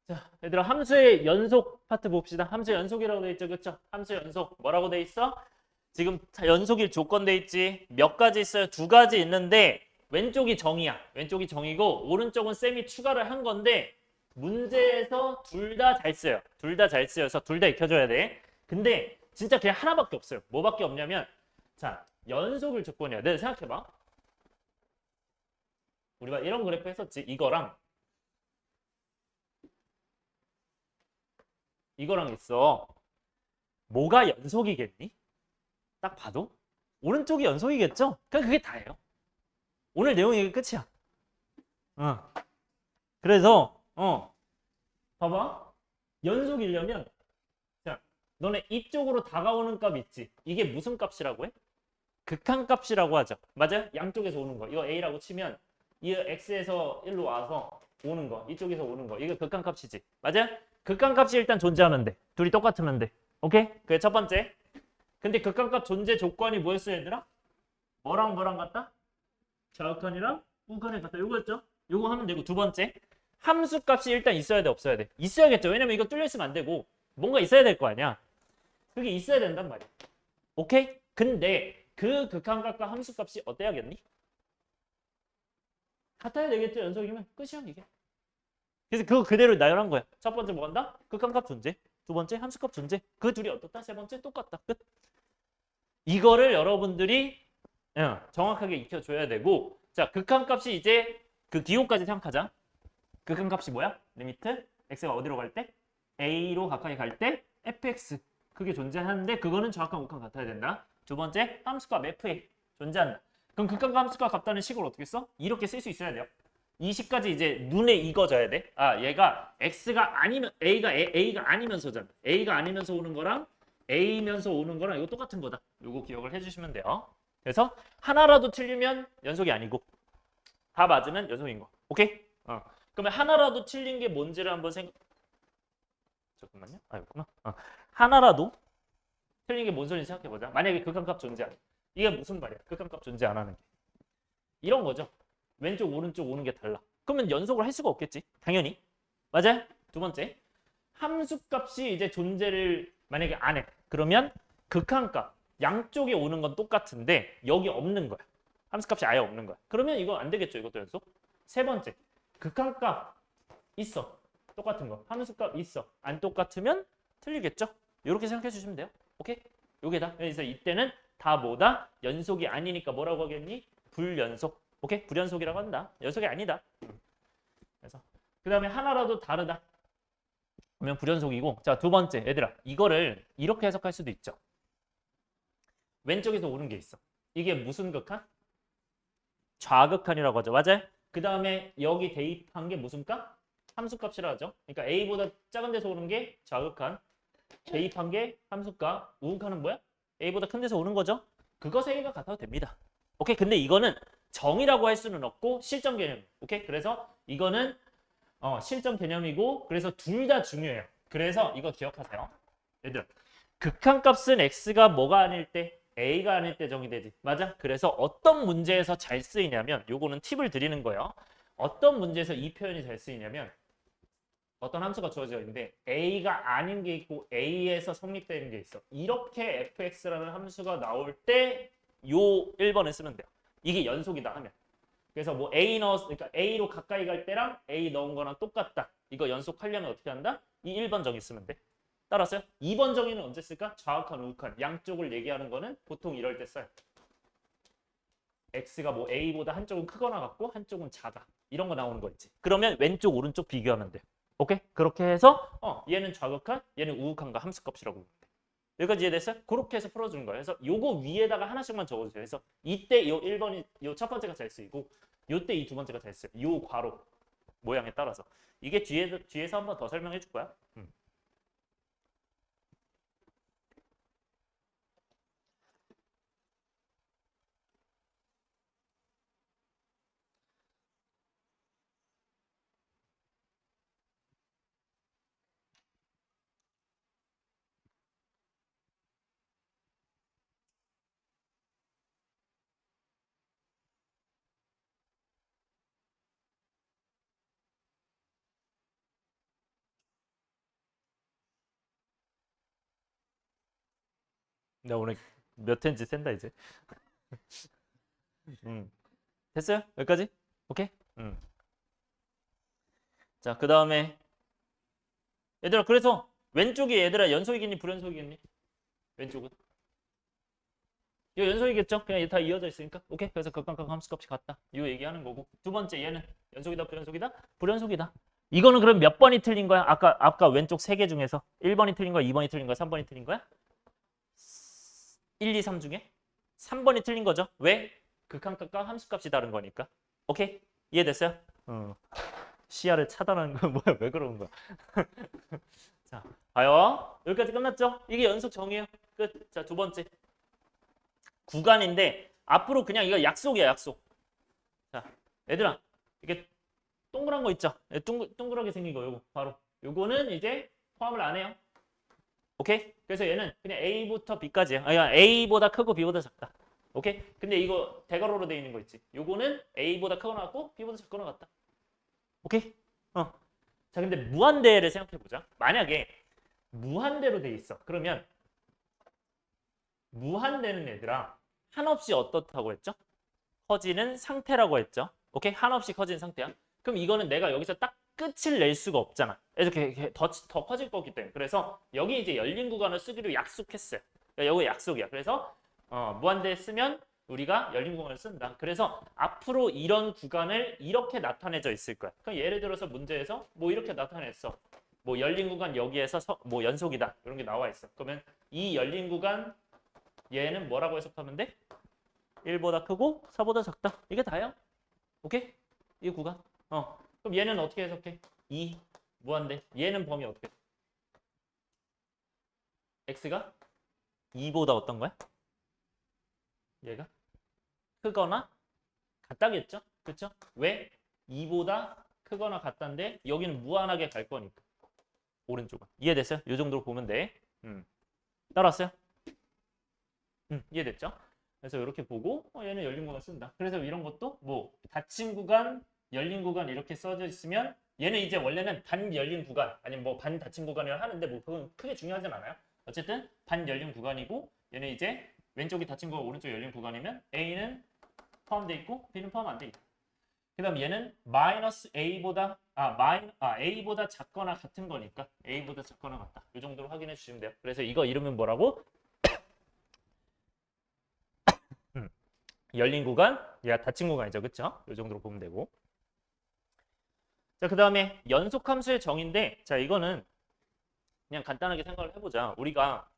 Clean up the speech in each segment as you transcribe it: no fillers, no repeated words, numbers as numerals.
자, 얘들아 함수의 연속 파트 봅시다. 함수 연속이라고 돼 있죠, 그렇죠? 함수 연속 뭐라고 돼 있어? 지금 연속일 조건 돼 있지. 몇 가지 있어요? 두 가지 있는데 왼쪽이 정이야. 왼쪽이 정이고 오른쪽은 쌤이 추가를 한 건데 문제에서 둘 다 잘 써요. 둘 다 잘 쓰여서 둘 다 익혀줘야 돼. 근데 진짜 그냥 하나밖에 없어요. 뭐밖에 없냐면 자, 연속일 조건이야. 내가 생각해봐. 우리가 이런 그래프 했었지. 이거랑 있어. 뭐가 연속이겠니? 딱 봐도 오른쪽이 연속이겠죠? 그냥 그게 다예요. 오늘 내용이 이게 끝이야. 어. 그래서 봐봐. 연속이려면 자, 너네 이쪽으로 다가오는 값 있지? 이게 무슨 값이라고 해? 극한값이라고 하죠. 맞아요? 양쪽에서 오는 거. 이거 A라고 치면 이 X에서 1로 와서 오는 거. 이쪽에서 오는 거. 이거 극한값이지. 맞아요? 극한값이 일단 존재하면 돼. 둘이 똑같으면 돼. 오케이? 그게 첫 번째. 근데 극한값 존재 조건이 뭐였어요, 얘들아? 뭐랑 같다? 자극한이랑 우극한이 같다. 요거였죠? 요거 하면 되고 두 번째. 함수 값이 일단 있어야 돼, 없어야 돼? 있어야겠죠. 왜냐면 이거 뚫려 있으면 안 되고 뭔가 있어야 될 거 아니야. 그게 있어야 된단 말이야. 오케이? 근데 그 극한값과 함수 값이 어때야겠니? 같아야 되겠죠. 연속이면 끝이야 이게. 그래서 그거 그대로 나열한 거야. 첫 번째 뭐 한다? 극한값 존재. 두 번째 함수값 존재. 그 둘이 어떻다? 세 번째 똑같다. 끝. 이거를 여러분들이 정확하게 익혀줘야 되고 자 극한값이 이제 그 기호까지 생각하자. 극한값이 뭐야? 리미트 x가 어디로 갈 때? a로 가까이 갈 때 fx 그게 존재하는데 그거는 정확한 극한 같아야 된다. 두 번째 함수값 fa 존재한다. 그럼 극한과 함수값 같다는 식을 어떻게 써? 이렇게 쓸 수 있어야 돼요. 이 식까지 이제 눈에 익어져야 돼. 아 얘가 x가 아니면 a가 아니면서잖아. a가 아니면서 오는 거랑 a면서 오는 거랑 이거 똑같은 거다. 이거 기억을 해주시면 돼요. 그래서 하나라도 틀리면 연속이 아니고 다 맞으면 연속인 거. 오케이? 그러면 하나라도 틀린 게 뭔지를 한번 잠깐만요. 아, 있구나. 하나라도 틀린 게 뭔 소리인지 생각해보자. 만약에 극한값 존재 안 해. 이게 무슨 말이야? 극한값 존재 안 하는 게. 이런 거죠. 왼쪽, 오른쪽 오는 게 달라. 그러면 연속을 할 수가 없겠지. 당연히. 맞아요? 두 번째. 함수값이 이제 존재를 만약에 안 해. 그러면 극한값. 양쪽에 오는 건 똑같은데 여기 없는 거야. 함수값이 아예 없는 거야. 그러면 이거 안 되겠죠. 이것도 연속. 세 번째. 극한값 있어. 똑같은 거. 함수값 있어. 안 똑같으면 틀리겠죠? 이렇게 생각해 주시면 돼요. 오케이? 요게다. 그래서 이때는 다 뭐다? 연속이 아니니까 뭐라고 하겠니? 불연속. 오케이? 불연속이라고 한다. 연속이 아니다. 그래서 그 다음에 하나라도 다르다. 그러면 불연속이고. 자, 두 번째. 얘들아. 이거를 이렇게 해석할 수도 있죠. 왼쪽에서 오는 게 있어. 이게 무슨 극한? 좌극한이라고 하죠. 맞아요? 그 다음에 여기 대입한 게 무슨 값? 함수값이라 하죠. 그러니까 A보다 작은 데서 오는 게 좌극한, 대입한 게 함수값, 우극한은 뭐야? A보다 큰 데서 오는 거죠. 그거 세 개가 같아도 됩니다. 오케이. 근데 이거는 정이라고 할 수는 없고 실점 개념. 오케이. 그래서 이거는 실점 개념이고 그래서 둘 다 중요해요. 그래서 이거 기억하세요. 얘들 극한값은 x가 뭐가 아닐 때 a가 아닐 때 정의되지. 맞아? 그래서 어떤 문제에서 잘 쓰이냐면 요거는 팁을 드리는 거예요. 어떤 문제에서 이 표현이 잘 쓰이냐면 어떤 함수가 주어져 있는데 a가 아닌 게 있고 a에서 성립되는 게 있어. 이렇게 fx라는 함수가 나올 때 요 1번을 쓰면 돼요. 이게 연속이다 하면. 그래서 뭐 a 그러니까 a로 가까이 갈 때랑 a 넣은 거랑 똑같다. 이거 연속하려면 어떻게 한다? 이 1번 정의 쓰면 돼. 따랐어요? 2번 정의는 언제 쓸까? 좌극한, 우극한. 양쪽을 얘기하는 거는 보통 이럴 때 써요. x가 뭐 a보다 한쪽은 크거나 같고 한쪽은 작아. 이런 거 나오는 거 있지. 그러면 왼쪽, 오른쪽 비교하면 돼. 오케이? 그렇게 해서 얘는 좌극한, 얘는 우극한과 함수값이라고 부르면 돼. 여기까지 이해됐어요? 그렇게 해서 풀어주는 거예요. 그래서 요거 위에다가 하나씩만 적어주세요. 그래서 이때 요 1번이 요 첫 번째가 잘 쓰이고 요때 이 두 번째가 잘 쓰여요. 요 괄호 모양에 따라서. 이게 뒤에서 한번 더 설명해 줄 거야. 내가 오늘 몇 회인지 센다 이제. 됐어요? 여기까지? 오케이? 자, 그 다음에 얘들아, 그래서 왼쪽이 얘들아 연속이겠니 불연속이겠니? 왼쪽은 이거 연속이겠죠? 그냥 얘 다 이어져 있으니까. 오케이? 그래서 극한각 함수값이 같다. 이거 얘기하는 거고. 두 번째 얘는 연속이다 불연속이다? 불연속이다. 이거는 그럼 몇 번이 틀린 거야? 아까 왼쪽 세 개 중에서 1번이 틀린 거야? 2번이 틀린 거야? 3번이 틀린 거야? 1, 2, 3 중에 3번이 틀린 거죠. 왜? 극한값과 함수값이 다른 거니까. 오케이? 이해됐어요? 시야를 차단하는 거 뭐야? 왜 그러는 거야? 자, 봐요. 여기까지 끝났죠? 이게 연속 정의예요. 끝. 자, 두 번째. 구간인데 앞으로 그냥 이거 약속이야, 약속. 자, 얘들아. 이게 동그란 거 있죠? 동그랗게 생긴 거 요거 바로. 요거는 이제 포함을 안 해요. 오케이? 그래서 얘는 그냥 A부터 B까지야. 아니, A보다 크고 B보다 작다. 오케이? 근데 이거 대괄호로 돼 있는 거 있지? 요거는 A보다 크거나 같고 B보다 작거나 같다. 오케이? 자, 근데 무한대를 생각해 보자. 만약에 무한대로 돼 있어. 그러면 무한대는 얘들아 한없이 어떻다고 했죠? 커지는 상태라고 했죠. 오케이? 한없이 커지는 상태야. 그럼 이거는 내가 여기서 딱 끝을 낼 수가 없잖아. 이렇게 더 커질 거기 때문에. 그래서 여기 이제 열린 구간을 쓰기로 약속했어요. 그러니까 여기 약속이야. 그래서 무한대 쓰면 우리가 열린 구간을 쓴다. 그래서 앞으로 이런 구간을 이렇게 나타내져 있을 거야. 그럼 예를 들어서 문제에서 뭐 이렇게 나타냈어. 뭐 열린 구간 여기에서 뭐 연속이다. 이런 게 나와 있어. 그러면 이 열린 구간 얘는 뭐라고 해석하면 돼? 1보다 크고 4보다 작다. 이게 다야. 오케이? 이 구간. 그럼 얘는 어떻게 해석해? 2 무한대. 얘는 범위 어떻게 돼? x가 2보다 어떤 거야? 얘가 크거나 같다겠죠? 그렇죠? 왜? 2보다 크거나 같다인데 여기는 무한하게 갈 거니까. 오른쪽은. 이해됐어요? 이 정도로 보면 돼. 따라왔어요? 이해됐죠? 그래서 이렇게 보고 얘는 열린 구간 쓴다. 그래서 이런 것도 뭐 닫힌 구간, 열린 구간 이렇게 써져 있으면 얘는 이제 원래는 반 열린 구간 아니면 뭐 반 닫힌 구간이라 하는데 뭐 그건 크게 중요하진 않아요. 어쨌든 반 열린 구간이고 얘는 이제 왼쪽이 닫힌 구간, 오른쪽이 열린 구간이면 A는 포함돼 있고 B는 포함 안 돼 있다. 그다음 얘는 마이너스 A보다 A보다 작거나 같은 거니까 A보다 작거나 같다. 이 정도로 확인해 주시면 돼요. 그래서 이거 이름은 뭐라고? 열린 구간, 얘가 닫힌 구간이죠. 그쵸? 이 정도로 보면 되고. 자, 그 다음에 연속함수의 정의인데, 자, 이거는 그냥 간단하게 생각을 해보자. 우리가,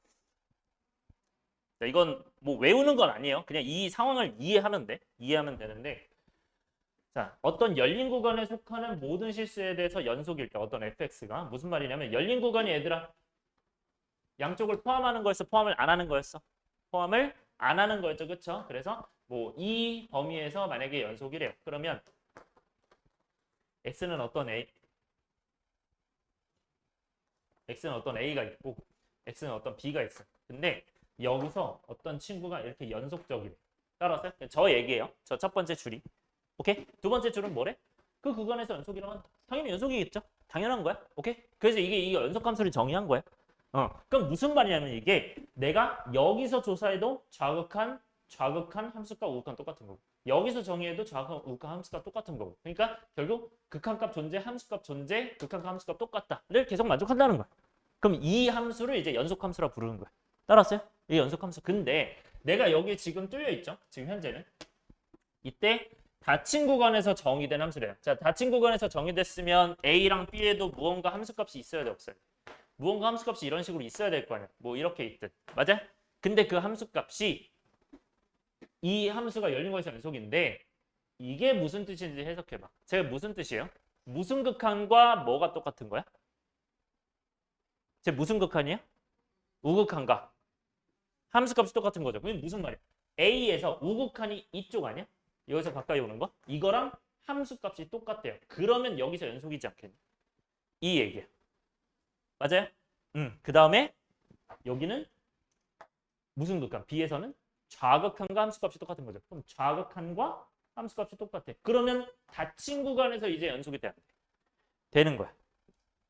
자, 이건 뭐 외우는 건 아니에요. 그냥 이 상황을 이해하면 돼. 이해하면 되는데, 자, 어떤 열린 구간에 속하는 모든 실수에 대해서 연속일 때 어떤 fx가 무슨 말이냐면 열린 구간이 얘들아 양쪽을 포함하는 거였어? 포함을 안 하는 거였어? 포함을 안 하는 거였죠. 그쵸? 그래서 뭐 이 범위에서 만약에 연속이래요. 그러면 x는 어떤 a가 있고 x는 어떤 b가 있어. 근데 여기서 어떤 친구가 이렇게 연속적이래. 따라서 저 얘기예요. 저 첫 번째 줄이. 오케이? 두 번째 줄은 뭐래? 그 구간에서 연속이라면 당연히 연속이겠죠. 당연한 거야. 오케이? 그래서 이게 연속함수를 정의한 거야. 그럼 무슨 말이냐면 이게 내가 여기서 조사해도 좌극한 함수가 우극한 똑같은 거고 여기서 정의해도 좌극한 우극한 함수가 똑같은 거고 그러니까 결국 극한값 존재, 함수값 존재, 극한값 함수값 똑같다를 계속 만족한다는 거야. 그럼 이 함수를 이제 연속함수라 부르는 거야. 따랐어요? 이 연속함수. 근데 내가 여기 지금 뚫려 있죠? 지금 현재는 이때 닫힌 구간에서 정의된 함수래요. 자, 닫힌 구간에서 정의됐으면 A랑 B에도 무언가 함수값이 있어야 돼, 없어야 돼? 무언가 함수값이 이런 식으로 있어야 될 거 아니야. 뭐 이렇게 있든. 맞아? 근데 그 함수값이 이 함수가 열린 거에서 연속인데 이게 무슨 뜻인지 해석해봐. 제가 무슨 뜻이에요? 무슨 극한과 뭐가 똑같은 거야? 제 무슨 극한이야? 우극한과 함수값이 똑같은 거죠. 그게 무슨 말이야? A에서 우극한이 이쪽 아니야? 여기서 가까이 오는 거? 이거랑 함수값이 똑같대요. 그러면 여기서 연속이지 않겠니? 이 얘기야. 맞아요? 그 다음에 여기는 무슨 극한? B에서는 좌극한과 함수값이 똑같은 거죠. 그럼 좌극한과 함수값이 똑같아. 그러면 닫힌 구간에서 이제 연속이 돼야 돼. 되는 거야.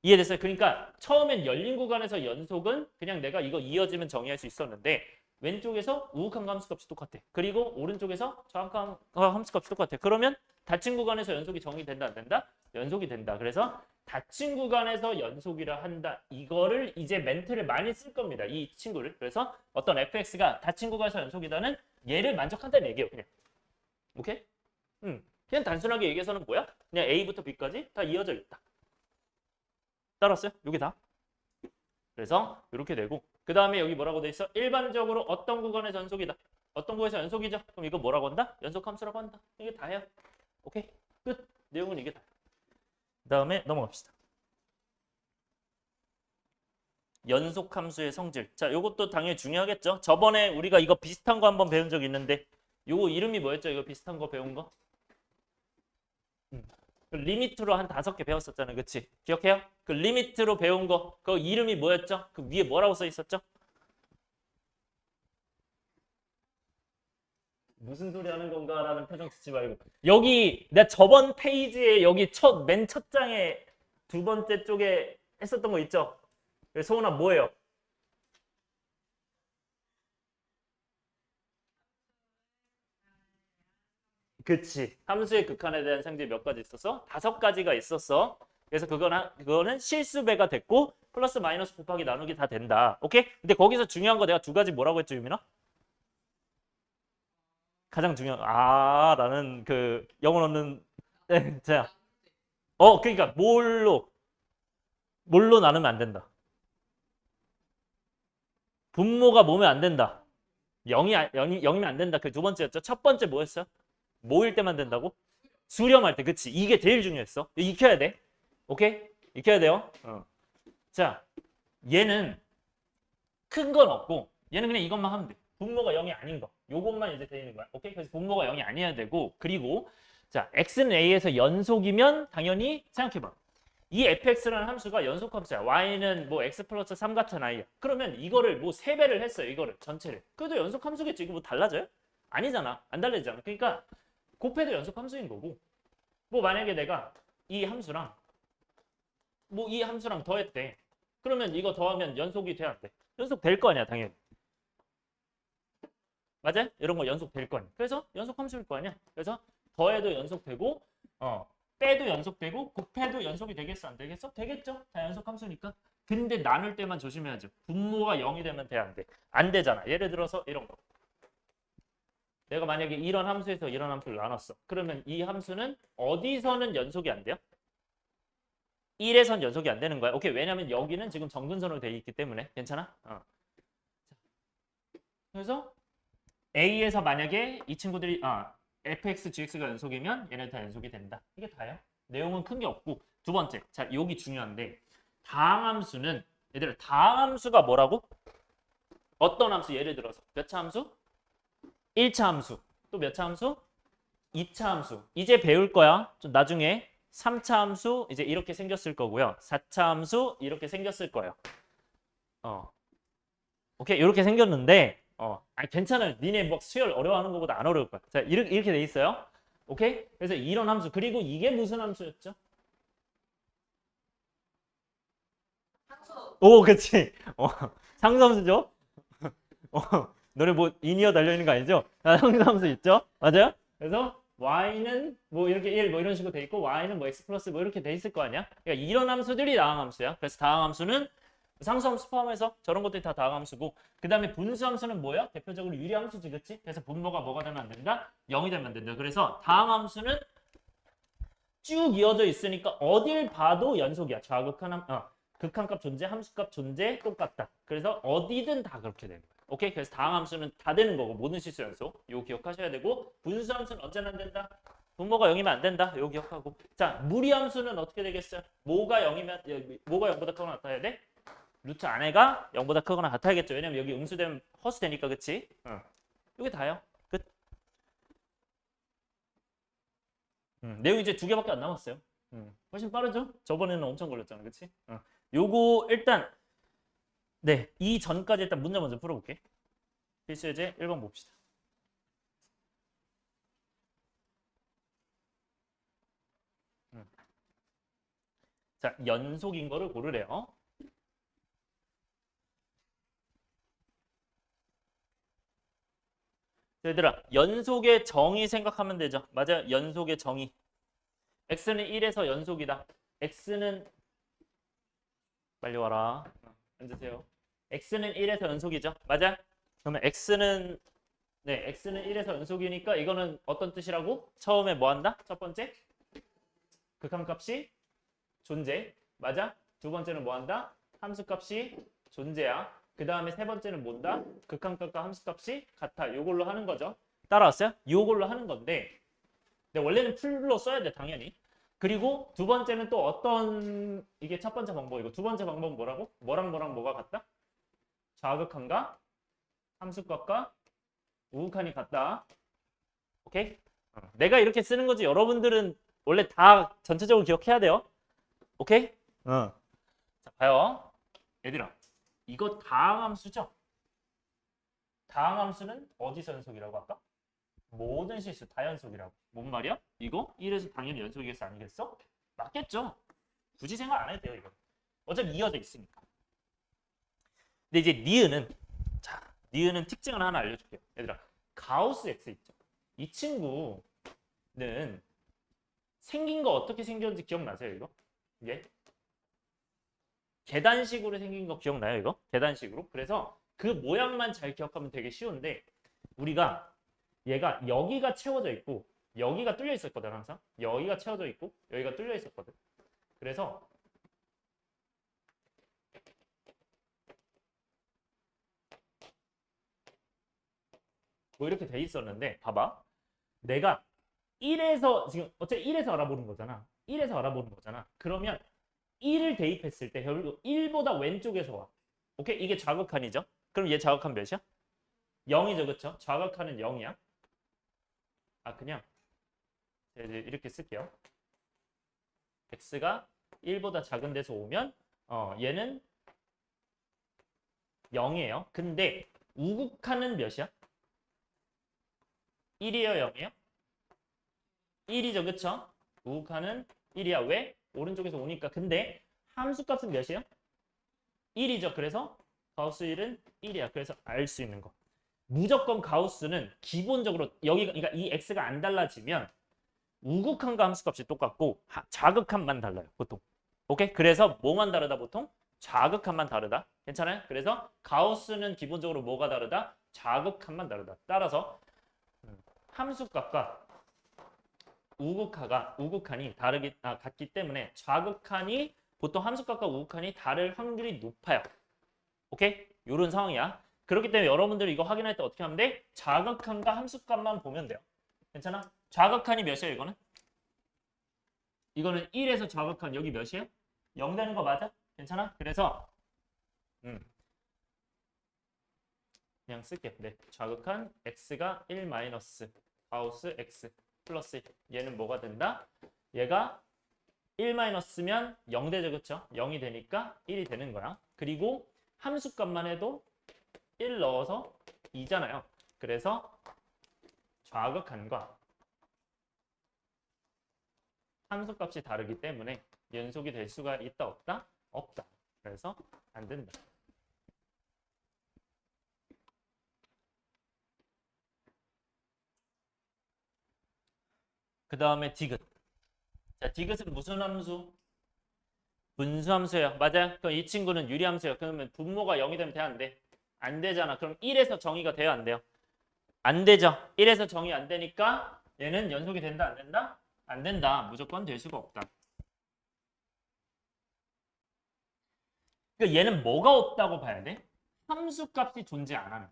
이해됐어요? 그러니까 처음엔 열린 구간에서 연속은 그냥 내가 이거 이어지면 정의할 수 있었는데 왼쪽에서 우극한 함수값이 똑같아. 그리고 오른쪽에서 정확한 함수값이 똑같아. 그러면 닫힌 구간에서 연속이 정의된다 안 된다? 연속이 된다. 그래서 닫힌 구간에서 연속이라 한다. 이거를 이제 멘트를 많이 쓸 겁니다. 이 친구를. 그래서 어떤 fx가 닫힌 구간에서 연속이다는 얘를 만족한다는 얘기예요. 그냥. 오케이? 그냥 단순하게 얘기해서는 뭐야? 그냥 A부터 B까지 다 이어져 있다. 따랐어요? 여기 다. 그래서 이렇게 되고 그 다음에 여기 뭐라고 돼 있어? 일반적으로 어떤 구간에서 연속이다. 어떤 구간에서 연속이죠? 그럼 이거 뭐라고 한다? 연속함수라고 한다. 이게 다예요. 오케이? 끝. 내용은 이게 다예요. 그 다음에 넘어갑시다. 연속함수의 성질. 자, 요것도 당연히 중요하겠죠? 저번에 우리가 이거 비슷한 거 한번 배운 적 있는데 요거 이름이 뭐였죠? 이거 비슷한 거 배운 거? 그 리미트로 한 5개 배웠었잖아요. 그치? 기억해요? 그 리미트로 배운 거, 그 이름이 뭐였죠? 그 위에 뭐라고 써 있었죠? 무슨 소리 하는 건가? 라는 표정 짓지 말고. 여기, 내가 저번 페이지에 여기 맨 첫 장에 두 번째 쪽에 했었던 거 있죠? 소은아, 뭐예요? 그치. 함수의 극한에 대한 상징이 몇 가지 있었어? 5가지가 있었어. 그래서 그거는 실수배가 됐고 플러스 마이너스 곱하기 나누기 다 된다. 오케이? 근데 거기서 중요한 거 내가 2가지 뭐라고 했죠, 유민아? 가장 중요한 라는 그 영혼 없는 자. 그러니까 뭘로 나누면 안 된다. 분모가 뭐면 안 된다. 0이면 안 된다. 그 두 번째였죠. 첫 번째 뭐였어요? 모일 때만 된다고? 수렴할 때. 그치. 이게 제일 중요했어. 이거 익혀야 돼. 오케이? 익혀야 돼요. 자, 얘는 큰 건 없고 얘는 그냥 이것만 하면 돼. 분모가 0이 아닌 거. 요것만 이제 되는 거야. 오케이? 그래서 분모가 0이 아니어야 되고 그리고 자, x는 a에서 연속이면 당연히 생각해봐. 이 fx라는 함수가 연속함수야. y는 뭐 x 플러스 3 같은 i야. 그러면 이거를 뭐 3배를 했어요. 이거를 전체를. 그래도 연속함수겠지. 이거 뭐 달라져요? 아니잖아. 안 달라지잖아. 그러니까 곱해도 연속함수인 거고 뭐 만약에 내가 이 함수랑 뭐 이 함수랑 더했대. 그러면 이거 더하면 연속이 돼야 안 돼? 연속 될 거 아니야, 당연히. 맞아요? 이런 거 연속 될 거 아니야. 그래서 연속 함수일 거 아니야. 그래서 더해도 연속되고 빼도 연속되고 곱해도 연속이 되겠어, 안 되겠어? 되겠죠? 다 연속 함수니까. 근데 나눌 때만 조심해야죠. 분모가 0이 되면 돼, 안 돼? 안 되잖아. 예를 들어서 이런 거. 내가 만약에 이런 함수에서 이런 함수를 나눴어. 그러면 이 함수는 어디서는 연속이 안 돼요? 1에선 연속이 안 되는 거야. 오케이. 왜냐면 여기는 지금 정근선으로 되어 있기 때문에. 괜찮아? 그래서 A에서 만약에 이 친구들이 fx, gx가 연속이면 얘네 다 연속이 된다. 이게 다예요. 내용은 큰 게 없고. 두 번째. 자, 여기 중요한데 다항함수는 얘들아 다항함수가 뭐라고? 어떤 함수? 예를 들어서 몇 차 함수? 1차 함수. 또 몇 차 함수? 2차 함수. 이제 배울 거야. 좀 나중에 3차 함수 이제 이렇게 생겼을 거고요. 4차 함수 이렇게 생겼을 거예요. 오케이. 이렇게 생겼는데 괜찮아요. 니네 뭐 수열 어려워하는 것보다 안 어려울 거야. 자, 이렇게 돼 있어요. 오케이? 그래서 이런 함수 그리고 이게 무슨 함수였죠? 오, 그치. 상수함수죠? 너네 뭐 인이어 달려 있는 거 아니죠? 상수함수 있죠? 맞아요? 그래서 y는 뭐 이렇게 1 뭐 이런 식으로 돼 있고 y는 뭐 x 플러스 뭐 이렇게 돼 있을 거 아니야? 그러니까 이런 함수들이 다항함수야. 그래서 다항함수는 상수함수 포함해서 저런 것들이 다 다항함수고 그 다음에 분수함수는 뭐야? 대표적으로 유리함수지, 그치? 그래서 분모가 뭐가 되면 안 된다? 0이 되면 안 된다. 그래서 다항함수는 쭉 이어져 있으니까 어딜 봐도 연속이야. 극한값 존재, 함수값 존재 똑같다. 그래서 어디든 다 그렇게 되는 거야. 오케이? 그래서 다항함수는 다 되는 거고 모든 실수 연속. 이거 기억하셔야 되고 분수함수는 언제나 안 된다? 분모가 0이면 안 된다. 이거 기억하고. 자, 무리함수는 어떻게 되겠어요? 뭐가 0이면 뭐가 0보다 크거나 같아야 돼? 루트 안에가 0보다 크거나 같아야겠죠. 왜냐면 여기 음수되면 허수되니까, 그치? 이게 다요. 끝. 내용 이제 2개밖에 안 남았어요. 훨씬 빠르죠? 저번에는 엄청 걸렸잖아, 그치? 요거 일단 네, 이 전까지 일단 문제 먼저 풀어볼게. 필수 예제 1번 봅시다. 자, 연속인 거를 고르래요. 얘들아, 연속의 정의 생각하면 되죠. 맞아요. 연속의 정의. x는 1에서 연속이다. x는 빨리 와라. 앉으세요. x는 1에서 연속이죠. 맞아? 그러면 x는 네, x는 1에서 연속이니까 이거는 어떤 뜻이라고? 처음에 뭐 한다? 첫 번째? 극한값이 존재. 맞아? 두 번째는 뭐 한다? 함수값이 존재야. 그 다음에 세 번째는 뭔다? 극한값과 함수값이 같아. 요걸로 하는 거죠. 따라왔어요? 요걸로 하는 건데 근데 원래는 풀로 써야 돼, 당연히. 그리고 두 번째는 또 어떤 이게 첫 번째 방법이고 두 번째 방법은 뭐라고? 뭐랑 뭐랑 뭐가 같다? 좌극한과 함수값과 우극한이 같다. 오케이? 내가 이렇게 쓰는 거지. 여러분들은 원래 다 전체적으로 기억해야 돼요. 오케이? 자, 봐요. 얘들아, 이거 다항함수죠? 다항함수는 어디서 연속이라고 할까? 모든 실수 다 연속이라고. 뭔 말이야? 이거 1에서 당연히 연속이겠어, 아니겠어? 맞겠죠? 굳이 생각 안 해도 돼요, 이거. 어차피 이어져 있으니까. 근데 이제 니은은 특징을 하나 알려줄게요. 얘들아, 가우스 X 있죠? 이 친구는 생긴 거 어떻게 생겼는지 기억나세요, 이거? 이게? 계단식으로 생긴 거 기억나요, 이거? 계단식으로? 그래서 그 모양만 잘 기억하면 되게 쉬운데 우리가 얘가 여기가 채워져 있고 여기가 뚫려 있었거든, 항상. 여기가 채워져 있고 여기가 뚫려 있었거든. 그래서 뭐 이렇게 돼 있었는데 봐봐. 내가 1에서 지금 어차피 1에서 알아보는 거잖아. 1에서 알아보는 거잖아. 그러면 1을 대입했을 때 결국 1보다 왼쪽에서 와. 오케이? 이게 좌극한이죠. 그럼 얘 좌극한 몇이야? 0이죠. 그쵸? 좌극한은 0이야. 아, 그냥 이제 이렇게 쓸게요. x가 1보다 작은 데서 오면 얘는 0이에요. 근데 우극한은 몇이야? 1이에요, 0이에요? 1이죠. 그쵸? 우극한은 1이야. 왜? 오른쪽에서 오니까. 근데 함수값은 몇이에요? 1이죠. 그래서 가우스 1은 1이야. 그래서 알 수 있는 거. 무조건 가우스는 기본적으로 여기가 그러니까 이 x가 안 달라지면 우극한과 함수값이 똑같고 좌극한만 달라요. 보통. 오케이? 그래서 뭐만 다르다 보통? 좌극한만 다르다. 괜찮아요? 그래서 가우스는 기본적으로 뭐가 다르다? 좌극한만 다르다. 따라서 함수값과 우극한이 같기 때문에 좌극한이 보통 함수값과 우극한이 다를 확률이 높아요. 오케이? 이런 상황이야. 그렇기 때문에 여러분들이 이거 확인할 때 어떻게 하면 돼? 좌극한과 함수값만 보면 돼요. 괜찮아? 좌극한이 몇이에요, 이거는? 이거는 1에서 좌극한 여기 몇이에요? 0 되는 거 맞아? 괜찮아? 그래서 그냥 쓸게. 네. 좌극한 x가 1 마이너스 가우스 x 플러스 1. 얘는 뭐가 된다? 얘가 1 마이너스면 0 되죠. 그쵸? 0이 되니까 1이 되는 거야. 그리고 함수값만 해도 1 넣어서 2잖아요. 그래서 좌극한과 함수값이 다르기 때문에 연속이 될 수가 있다 없다? 없다. 그래서 안 된다. 그 다음에 디귿. 자, 디귿은 무슨 함수? 분수함수예요. 맞아요. 그럼 이 친구는 유리함수예요. 그러면 분모가 0이 되면 돼, 안 돼? 안 되잖아. 그럼 1에서 정의가 돼요, 안 돼요? 안 되죠. 1에서 정의 안 되니까 얘는 연속이 된다, 안 된다? 안 된다. 무조건 될 수가 없다. 그러니까 얘는 뭐가 없다고 봐야 돼? 함수값이 존재 안 하는.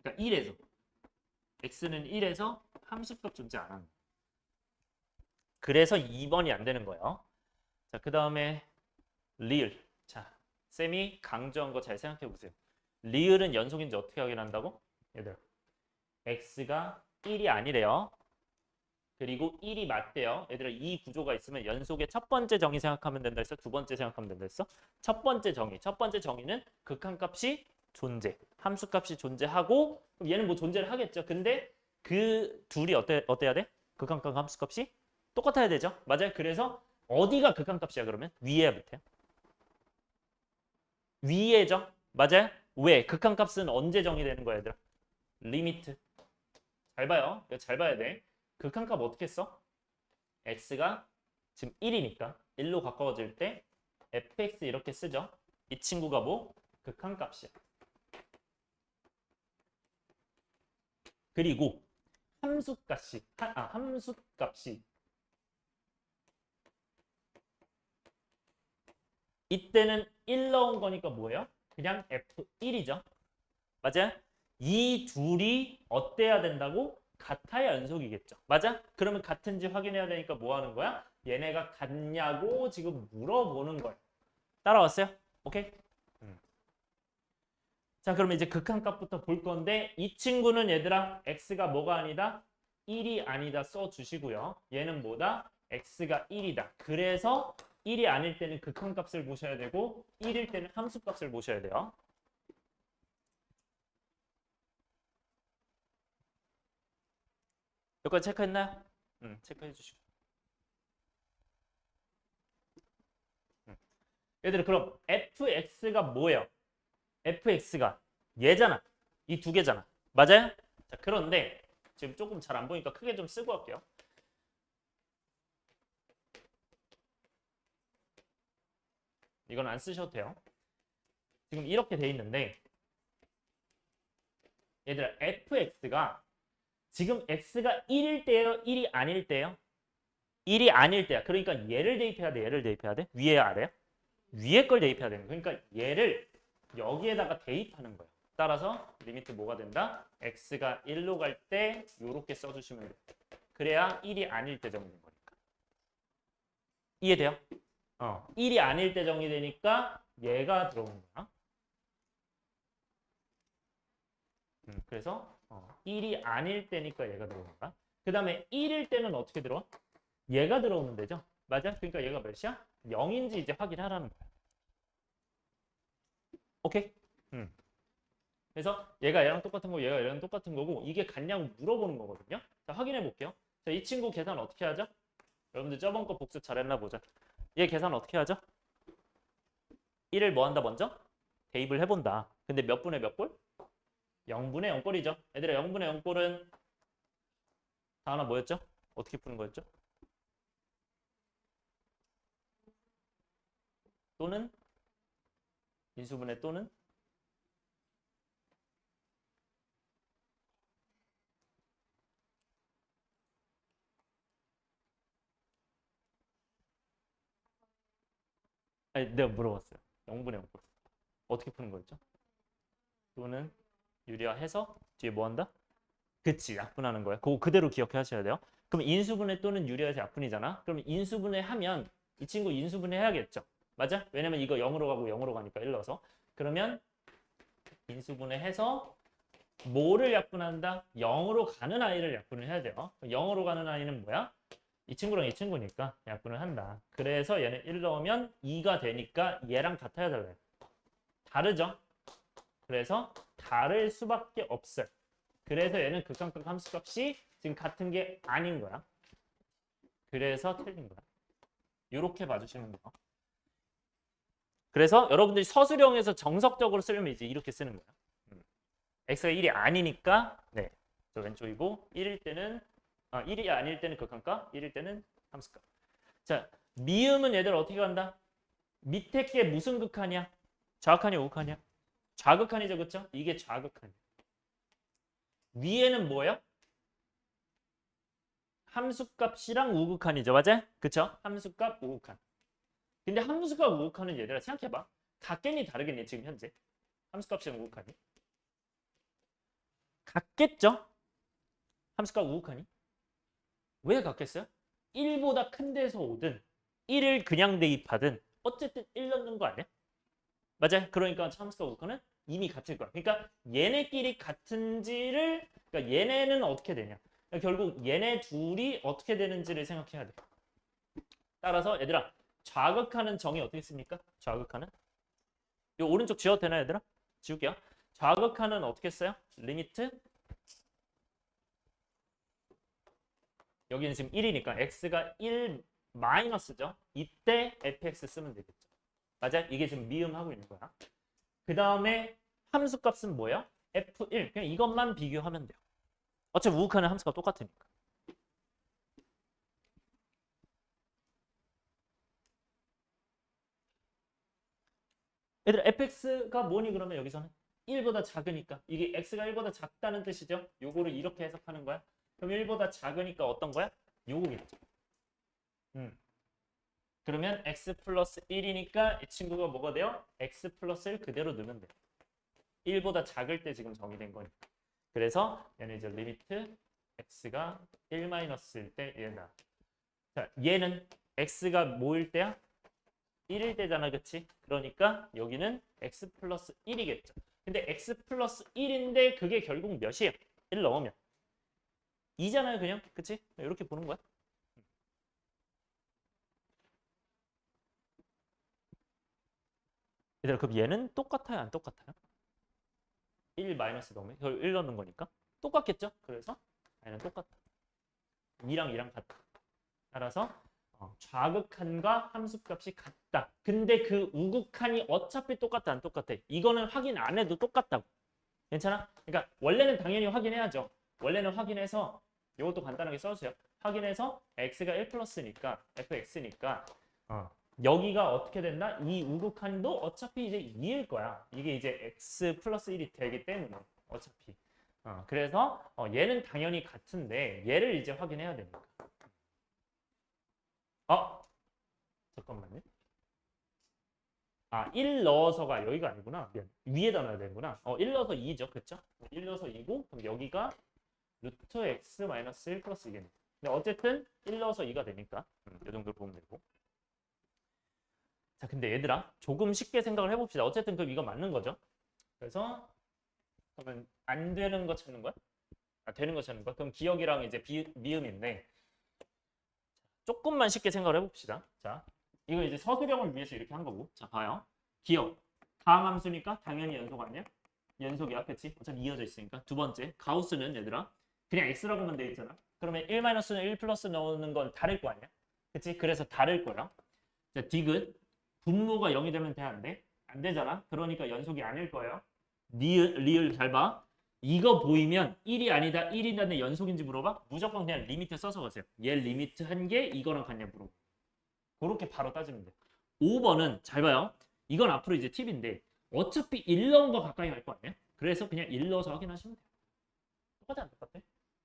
그러니까 1에서. x는 1에서 함수값 존재 안 하는. 그래서 2번이 안 되는 거예요. 자, 그 다음에 리을. 자, 쌤이 강조한 거 잘 생각해 보세요. 리을은 연속인지 어떻게 확인한다고? 얘들아, x가 1이 아니래요. 그리고 1이 맞대요. 얘들아, 이 구조가 있으면 연속의 첫 번째 정의 생각하면 된다 했어? 두 번째 생각하면 된다 했어? 첫 번째 정의. 첫 번째 정의는 극한값이 존재, 함수값이 존재하고 그럼 얘는 뭐 존재를 하겠죠. 근데 그 둘이 어때야 돼? 극한값과 함수값이 똑같아야 되죠. 맞아요. 그래서 어디가 극한값이야 그러면? 위에야 밑에야? 위에죠. 맞아요. 왜? 극한값은 언제 정의되는 거야, 얘들아? 리미트. 잘 봐요. 이거 잘 봐야 돼. 극한값 어떻게 써? x가 지금 1이니까 1로 가까워질 때 fx 이렇게 쓰죠. 이 친구가 뭐? 극한값이야. 그리고 함수값이 이때는 1 넣은 거니까 뭐예요? 그냥 f1이죠. 맞아요? 이 둘이 어때야 된다고? 같아야 연속이겠죠. 맞아? 그러면 같은지 확인해야 되니까 뭐 하는 거야? 얘네가 같냐고 지금 물어보는 거야. 따라왔어요? 오케이? 자, 그러면 이제 극한값부터 볼 건데 이 친구는 얘들아 x가 뭐가 아니다? 1이 아니다 써주시고요. 얘는 뭐다? x가 1이다. 그래서 1이 아닐 때는 극한값을 보셔야 되고 1일 때는 함수값을 보셔야 돼요. 여기까지 체크했나요? 체크해 주시고. 얘들아 그럼 fx가 뭐예요? fx가 얘잖아. 이 두 개잖아. 맞아요? 자, 그런데 지금 조금 잘 안 보니까 크게 좀 쓰고 할게요. 이건 안 쓰셔도 돼요. 지금 이렇게 돼 있는데 얘들아 fx가 지금 x가 1일 때예요? 1이 아닐 때예요? 1이 아닐 때야. 그러니까 얘를 대입해야 돼. 얘를 대입해야 돼. 위에 아래야? 위에 걸 대입해야 되는 거야. 그러니까 얘를 여기에다가 대입하는 거야. 따라서 리미트 뭐가 된다? x가 1로 갈 때 이렇게 써주시면 돼. 그래야 1이 아닐 때 정의된 거니까. 이해돼요? 1이 아닐 때 정의되니까 얘가 들어오는 거야. 그래서 1이 아닐 때니까 얘가 들어오는 거야. 그 다음에 1일 때는 어떻게 들어와? 얘가 들어오는 데죠. 맞아? 그러니까 얘가 몇이야? 0인지 이제 확인하라는 거야. 오케이? 그래서 얘가 얘랑 똑같은 거, 얘가 얘랑 똑같은 거고 이게 같냐고 물어보는 거거든요. 자, 확인해 볼게요. 자, 이 친구 계산 어떻게 하죠? 여러분들 저번 거 복습 잘했나 보자. 얘 계산 어떻게 하죠? 1을 뭐 한다 먼저? 대입을 해본다. 근데 몇 분의 몇 꼴? 0분의 0꼴이죠. 얘들아 0분의 0꼴은 다 하나 뭐였죠? 어떻게 푸는 거였죠? 또는 인수분해 또는 아니 내가 물어봤어요. 0분의 0꼴 어떻게 푸는 거였죠? 또는 유리화해서 뒤에 뭐 한다? 그치 약분하는 거야. 그거 그대로 기억해 하셔야 돼요. 그럼 인수분해 또는 유리화해서 약분이잖아. 그럼 인수분해 하면 이 친구 인수분해 해야겠죠. 맞아? 왜냐면 이거 0으로 가고 0으로 가니까 1 넣어서. 그러면 인수분해 해서 뭐를 약분한다? 0으로 가는 아이를 약분을 해야 돼요. 0으로 가는 아이는 뭐야? 이 친구랑 이 친구니까 약분을 한다. 그래서 얘는 1 넣으면 2가 되니까 얘랑 같아야 달라요. 다르죠? 그래서 다를 수밖에 없어요. 그래서 얘는 극한값 함수값이 지금 같은 게 아닌 거야. 그래서 틀린 거야. 이렇게 봐주시면 돼요. 그래서 여러분들이 서술형에서 정석적으로 쓰려면 이제 이렇게 쓰는 거야. x가 1이 아니니까 네, 저 왼쪽이고 1일 때는 1이 아닐 때는 극한값, 1일 때는 함수값. 자, 미음은 얘들 어떻게 간다? 밑에 게 무슨 극한이야? 좌극한이야, 우극한이야? 좌극한이죠, 그렇죠? 이게 좌극한이야. 위에는 뭐예요? 함수값이랑 우극한이죠, 맞아요? 그쵸? 함수값, 우극한. 근데 함수값, 우극한은 얘들아 생각해봐. 같겠니, 다르겠니, 지금 현재? 함수값이랑 우극한이? 같겠죠? 함수값, 우극한이? 왜 같겠어요? 1보다 큰 데서 오든 1을 그냥 대입하든 어쨌든 1 넣는 거 아니야? 맞아요? 그러니까 함수값, 우극한은 이미 같을 거야. 그러니까 얘네끼리 같은지를 그러니까 얘네는 어떻게 되냐? 그러니까 결국 얘네 둘이 어떻게 되는지를 생각해야 돼. 따라서 얘들아 좌극하는 정의 어떻게 씁니까? 좌극하는 이 오른쪽 지워도 되나 얘들아? 지울게요. 좌극하는 어떻게 써요? 리미트 여기는 지금 1이니까 x가 1 마이너스죠. 이때 fx 쓰면 되겠죠. 맞아? 이게 지금 미음하고 있는 거야. 그 다음에 함수 값은 뭐야? F1. 그냥 이것만 비교하면 돼요. 어차피 우극하는 함수가 똑같으니까. 얘들아 fx가 뭐니 그러면 여기서는 1보다 작으니까 이게 x가 1보다 작다는 뜻이죠. 요거를 이렇게 해석하는 거야. 그럼 1보다 작으니까 어떤 거야? 요거겠죠. 그러면 x 플러스 1이니까 이 친구가 뭐가 돼요? x 플러스 1 그대로 넣으면 돼. 1보다 작을 때 지금 정의된 거니까. 그래서 얘는 이제 리미트 x가 1 마이너스일 때 얘다. 자, 얘는 x가 뭐일 때야? 1일 때잖아, 그치? 그러니까 여기는 x 플러스 1이겠죠. 근데 x 플러스 1인데 그게 결국 몇이에요? 1 넣으면 2잖아요, 그냥. 그치? 이렇게 보는 거야. 얘들아, 그럼 얘는 똑같아요, 안 똑같아요? 1 마이너스 넣으면 그걸 1 넣는 거니까 똑같겠죠? 그래서 얘는 똑같다. 2랑 2랑 같다. 따라서 좌극한과 함수값이 같다. 근데 그 우극한이 어차피 똑같다, 안 똑같아? 이거는 확인 안 해도 똑같다고. 괜찮아? 그러니까 원래는 당연히 확인해야죠. 원래는 확인해서 이것도 간단하게 써주세요. 확인해서 x가 1 플러스니까 fx니까 여기가 어떻게 된다? 이 우극한도 어차피 이제 2일 거야. 이게 이제 x 플러스 1이 되기 때문에 어차피. 그래서 얘는 당연히 같은데 얘를 이제 확인해야 되니까. 잠깐만요. 1 넣어서가 여기가 아니구나. 미안. 위에다 넣어야 되는구나. 1 넣어서 2죠. 그쵸? 1 넣어서 2고 그럼 여기가 루트 x 마이너스 1 플러스 2겠네. 근데 어쨌든 1 넣어서 2가 되니까 이 정도로 보면 되고. 자, 근데 얘들아 조금 쉽게 생각을 해봅시다. 어쨌든 그럼 이거 맞는 거죠. 그래서 그러면 안 되는 거 찾는 거야? 되는 거 찾는 거야? 그럼 기억이랑 이제 미음인데 조금만 쉽게 생각을 해봅시다. 자, 이거 이제 서술형을 위해서 이렇게 한 거고. 자, 봐요. 기억. 다항함수니까 당연히 연속 아니야? 연속이야, 그치? 어차피 이어져 있으니까. 두 번째, 가우스는 얘들아 그냥 x라고만 돼 있잖아. 그러면 1 마이너스는 1 플러스 넣는 건 다를 거 아니야? 그치? 그래서 다를 거야. 자, 디귿. 분모가 0이 되면 돼, 안 돼? 안 되잖아. 그러니까 연속이 아닐 거예요. 리을 잘 봐. 이거 보이면 1이 아니다, 1이라는 연속인지 물어봐? 무조건 그냥 리미트 써서 가세요. 얘 리미트 한 게 이거랑 같냐 물어봐. 그렇게 바로 따지면 돼. 5번은 잘 봐요. 이건 앞으로 이제 팁인데 어차피 1 넣은 거 가까이 갈 거 아니야? 그래서 그냥 1 넣어서 확인하시면 돼요. 똑같아, 안 똑같아?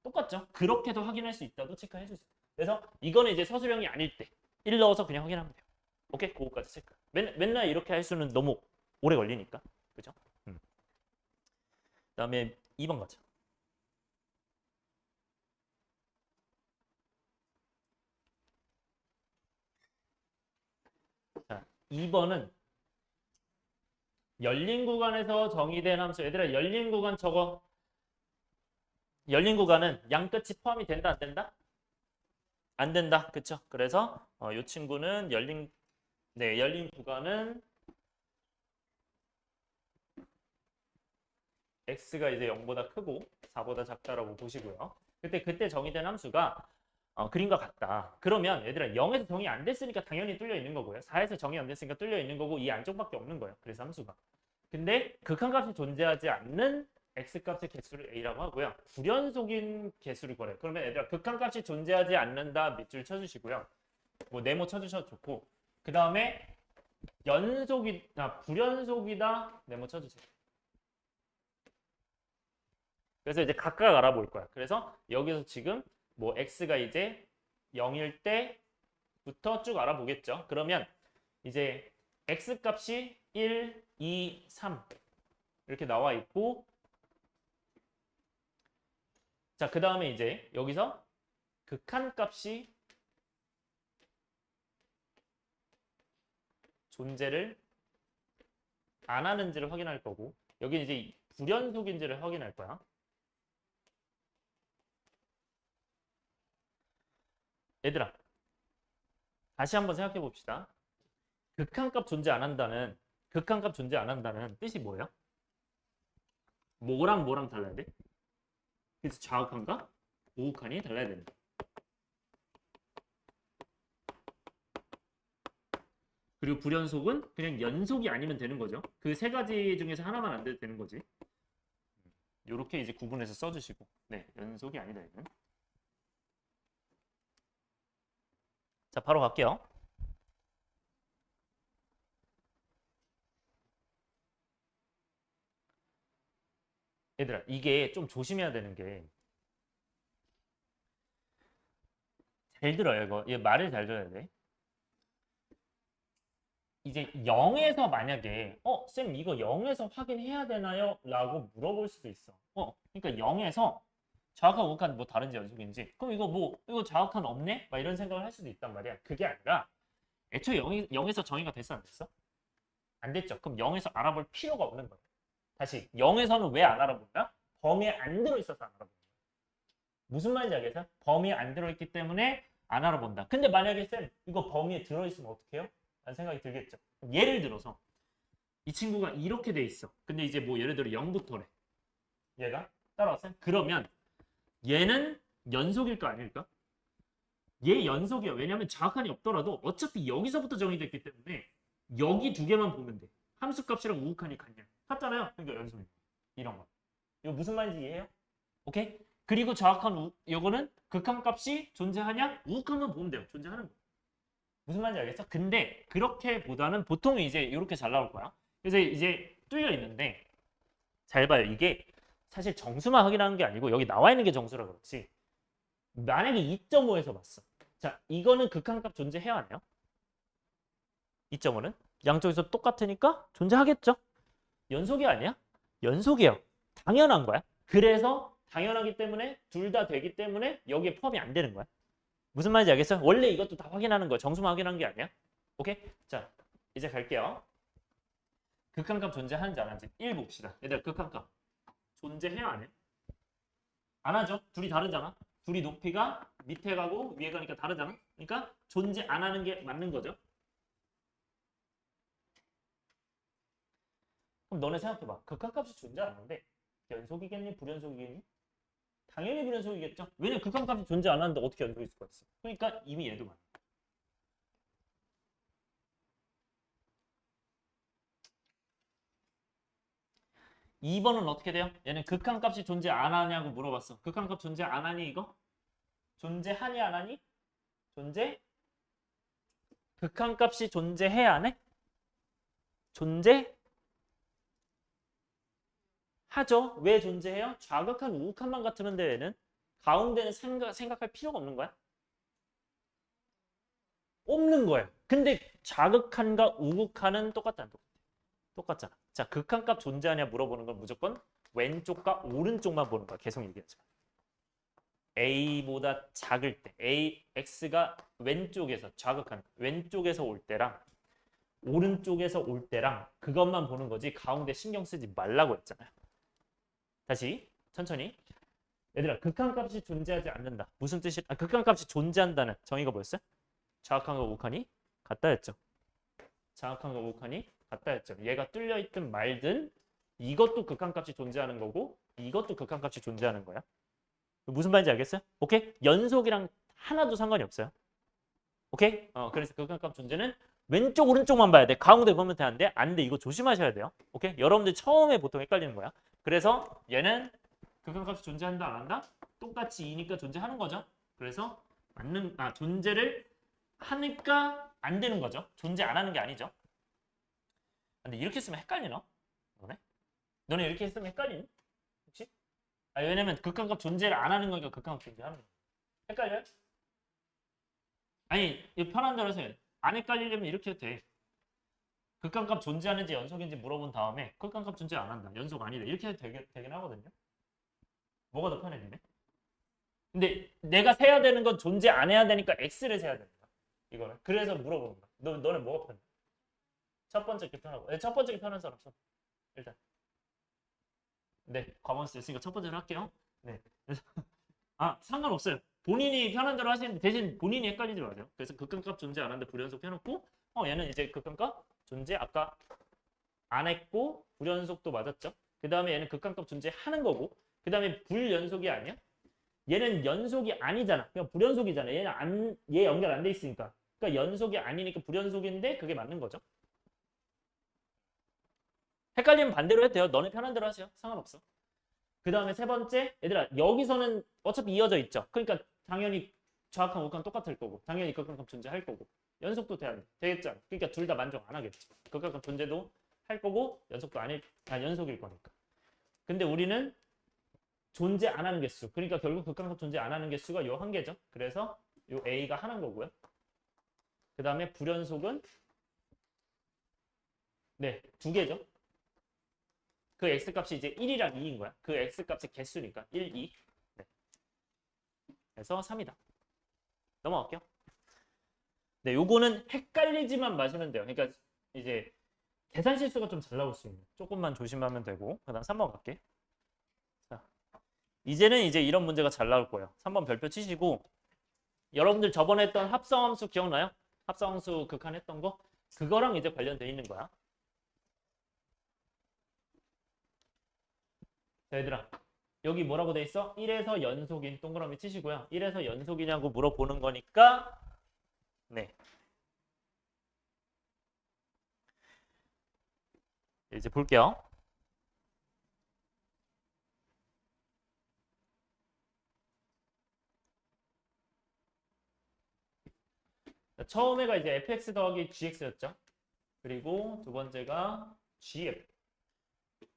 똑같죠? 그렇게도 확인할 수 있다도 체크해 주세요. 그래서 이거는 이제 서술형이 아닐 때 1 넣어서 그냥 확인하면 돼요. 오케이? 그거까지 체크. 맨날 이렇게 할 수는 너무 오래 걸리니까. 그죠? 그다음에 2번 가자. 자, 2번은 열린 구간에서 정의된 함수. 얘들아, 열린 구간 저거. 열린 구간은 양끝이 포함이 된다, 안 된다? 안 된다. 그쵸? 그래서 이 친구는 열린 구간은 x가 이제 0보다 크고 4보다 작다라고 보시고요. 그때 정의된 함수가 그림과 같다. 그러면 얘들아 0에서 정의 안 됐으니까 당연히 뚫려 있는 거고요. 4에서 정의 안 됐으니까 뚫려 있는 거고 이 안쪽밖에 없는 거예요. 그래서 함수가. 근데 극한값이 존재하지 않는 x값의 개수를 a라고 하고요. 불연속인 개수를 구하래요. 그러면 얘들아 극한값이 존재하지 않는다 밑줄 쳐주시고요. 뭐 네모 쳐주셔도 좋고 그 다음에 불연속이다 네모 쳐주세요. 그래서 이제 각각 알아볼 거야. 그래서 여기서 지금 뭐 x가 이제 0일 때부터 쭉 알아보겠죠. 그러면 이제 x 값이 1, 2, 3 이렇게 나와 있고 자, 그 다음에 이제 여기서 극한 값이 존재를 안 하는지를 확인할 거고 여기 이제 불연속인지를 확인할 거야. 얘들아 다시 한번 생각해 봅시다. 극한값 존재 안 한다는 극한값 존재 안 한다는 뜻이 뭐예요? 뭐랑 달라야 돼? 그래서 좌극한과 우극한이 달라야 된다. 그리고 불연속은 그냥 연속이 아니면 되는 거죠. 그 세 가지 중에서 하나만 안 돼도 되는 거지. 요렇게 이제 구분해서 써주시고. 네, 연속이 아니다 얘는. 자, 바로 갈게요. 얘들아, 이게 좀 조심해야 되는 게 잘 들어요, 이거. 얘 말을 잘 들어야 돼. 이제 0에서 만약에 쌤 이거 0에서 확인해야 되나요? 라고 물어볼 수도 있어. 그러니까 0에서 정확한 우극한 뭐 다른지 연속인지 그럼 이거 뭐 이거 정확한 없네? 막 이런 생각을 할 수도 있단 말이야. 그게 아니라 애초에 0에서 정의가 됐어 안 됐어? 안 됐죠. 그럼 0에서 알아볼 필요가 없는 거야. 다시 0에서는 왜 안 알아본다? 범위에 안 들어있어서 안 알아본다. 무슨 말인지 알겠어요? 범위에 안 들어있기 때문에 안 알아본다. 근데 만약에 쌤 이거 범위에 들어있으면 어떡해요? 라는 생각이 들겠죠. 예를 들어서 이 친구가 이렇게 돼 있어. 근데 이제 뭐 예를 들어 0부터래. 얘가 따라왔어요? 그러면 얘는 연속일 거 아닐까? 얘 연속이야. 왜냐면 정확한이 없더라도 어차피 여기서부터 정의됐기 때문에 여기 두 개만 보면 돼. 함수값이랑 우극한이 같냐? 같잖아요. 그러니까 연속이야. 이런 거. 이거 무슨 말인지 이해해요? 오케이? 그리고 정확한 요거는 극한값이 존재하냐? 우극한만 보면 돼요. 존재하는 거. 무슨 말인지 알겠어? 근데 그렇게보다는 보통 이제 이렇게 잘 나올 거야. 그래서 이제 뚫려 있는데 잘 봐요. 이게 사실 정수만 확인하는 게 아니고 여기 나와 있는 게 정수라 그렇지. 만약에 2.5에서 봤어. 자, 이거는 극한값 존재해야 하나요? 2.5는 양쪽에서 똑같으니까 존재하겠죠. 연속이 아니야? 연속이에요. 당연한 거야. 그래서 당연하기 때문에 둘 다 되기 때문에 여기에 포함이 안 되는 거야. 무슨 말인지 알겠어? 원래 이것도 다 확인하는 거야. 정수만 확인하는 게 아니야. 오케이? 자, 이제 갈게요. 극한값 존재하는지 안 하는지 1 봅시다. 얘들아, 극한값 존재해요 안 해? 안 하죠? 둘이 다르잖아. 둘이 높이가 밑에 가고 위에 가니까 다르잖아. 그러니까 존재 안 하는 게 맞는 거죠. 그럼 너네 생각해봐. 극한값이 존재 안 하는데 연속이겠니? 불연속이겠니? 당연히 불연속이겠죠. 왜냐면 극한값이 존재 안 하는데 어떻게 연속일 수가 있어. 그러니까 이미 얘도 맞아. 2번은 어떻게 돼요? 얘는 극한값이 존재 안 하냐고 물어봤어. 극한값 존재 안 하니 이거? 존재하니 안 하니? 존재? 극한값이 존재해 안 해? 존재? 하죠. 왜 존재해요? 좌극한 우극한만 같으면데 얘는 가운데는 생각할 필요가 없는 거야? 없는 거예요. 근데 좌극한과 우극한은 똑같다 안 똑같아? 똑같잖아. 자, 극한값 존재하냐 물어보는 건 무조건 왼쪽과 오른쪽만 보는 거야. 계속 얘기하지 마. A보다 작을 때 X가 왼쪽에서 좌극한 왼쪽에서 올 때랑 오른쪽에서 올 때랑 그것만 보는 거지 가운데 신경 쓰지 말라고 했잖아요. 다시 천천히. 얘들아, 극한값이 존재하지 않는다. 무슨 뜻이? 극한값이 존재한다는 정의가 뭐였어요? 좌극한과 우극한이 같다 했죠. 좌극한과 우극한이 같다 했죠. 얘가 뚫려 있든 말든 이것도 극한값이 존재하는 거고 이것도 극한값이 존재하는 거야. 무슨 말인지 알겠어요? 오케이? 연속이랑 하나도 상관이 없어요. 오케이? 그래서 극한값 존재는 왼쪽 오른쪽만 봐야 돼. 가운데 보면 되는데 안 돼. 이거 조심하셔야 돼요. 오케이? 여러분들 처음에 보통 헷갈리는 거야. 그래서 얘는 극한값이 존재한다 안 한다? 똑같이 2니까 존재하는 거죠. 그래서 존재를 하니까 안 되는 거죠. 존재 안 하는 게 아니죠. 근데 이렇게 쓰면 헷갈리나? 너네 이렇게 쓰면 헷갈리니? 혹시? 왜냐면 극한값 존재를 안 하는 거니까 극한값 존재하는 거야. 헷갈려요? 아니, 편한 대로 해서 안 헷갈리려면 이렇게 해도 돼. 극한값 존재하는지 연속인지 물어본 다음에 극한값 존재 안 한다. 연속 아니다. 이렇게 해도 되긴 하거든요. 뭐가 더 편해, 니네? 근데 내가 세야 되는 건 존재 안 해야 되니까 X를 세야 된다. 이거는. 그래서 물어보는 거야. 너네 뭐가 편해? 첫 번째 게 편하고. 첫 번째 게 편한 사람 써. 일단. 네, 과반 쓰였으니까 첫 번째로 할게요. 네. 그래서 상관없어요. 본인이 편한 대로 하시는데 대신 본인이 헷갈리지 마세요. 그래서 극한값 존재 안 하는데 불연속 해놓고 얘는 이제 극한값 존재 아까 안 했고 불연속도 맞았죠. 그 다음에 얘는 극한값 존재하는 거고 그 다음에 불연속이 아니야? 얘는 연속이 아니잖아. 그냥 불연속이잖아. 얘는 얘 연결 안 돼 있으니까. 그러니까 연속이 아니니까 불연속인데 그게 맞는 거죠. 헷갈리면 반대로 해도 돼요. 너네 편한 대로 하세요. 상관없어. 그 다음에 세 번째, 얘들아 여기서는 어차피 이어져 있죠. 그러니까 당연히 좌악한 우악한 똑같을 거고 당연히 극한값 존재할 거고 연속도 되겠죠. 그러니까 둘 다 만족 안 하겠죠. 극한값 존재도 할 거고 연속도 연속일 거니까. 근데 우리는 존재 안 하는 개수. 그러니까 결국 극한값 존재 안 하는 개수가 요 한 개죠. 그래서 요 A가 하나인 거고요. 그 다음에 불연속은 네, 두 개죠. 그 x값이 이제 1이랑 2인 거야. 그 x값의 개수니까 1, 2. 네. 그래서 3이다. 넘어갈게요. 네, 요거는 헷갈리지만 마시면 돼요. 그러니까 이제 계산 실수가 좀 잘 나올 수 있는. 조금만 조심하면 되고. 그다음 3번 갈게. 자, 이제는 이제 이런 문제가 잘 나올 거예요. 3번 별표 치시고 여러분들 저번에 했던 합성함수 기억나요? 합성함수 극한했던 거? 그거랑 이제 관련돼 있는 거야. 자, 얘들아. 여기 뭐라고 돼 있어? 1에서 연속인 동그라미 치시고요. 1에서 연속이냐고 물어보는 거니까 네. 이제 볼게요. 자, 처음에가 이제 fx 더하기 gx였죠. 그리고 두 번째가 gf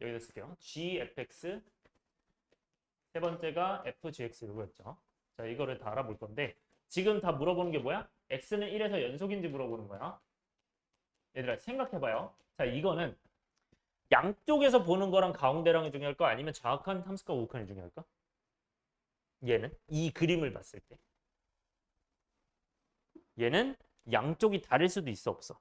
여기다 쓸게요. gfx 세 번째가 fgx 이거였죠. 자, 이거를 다 알아볼 건데 지금 다 물어보는 게 뭐야? x는 1에서 연속인지 물어보는 거야. 얘들아 생각해봐요. 자, 이거는 양쪽에서 보는 거랑 가운데랑이 중요할까? 아니면 정확한 함수가 우극한이 중요할까? 얘는 이 그림을 봤을 때 얘는 양쪽이 다를 수도 있어 없어?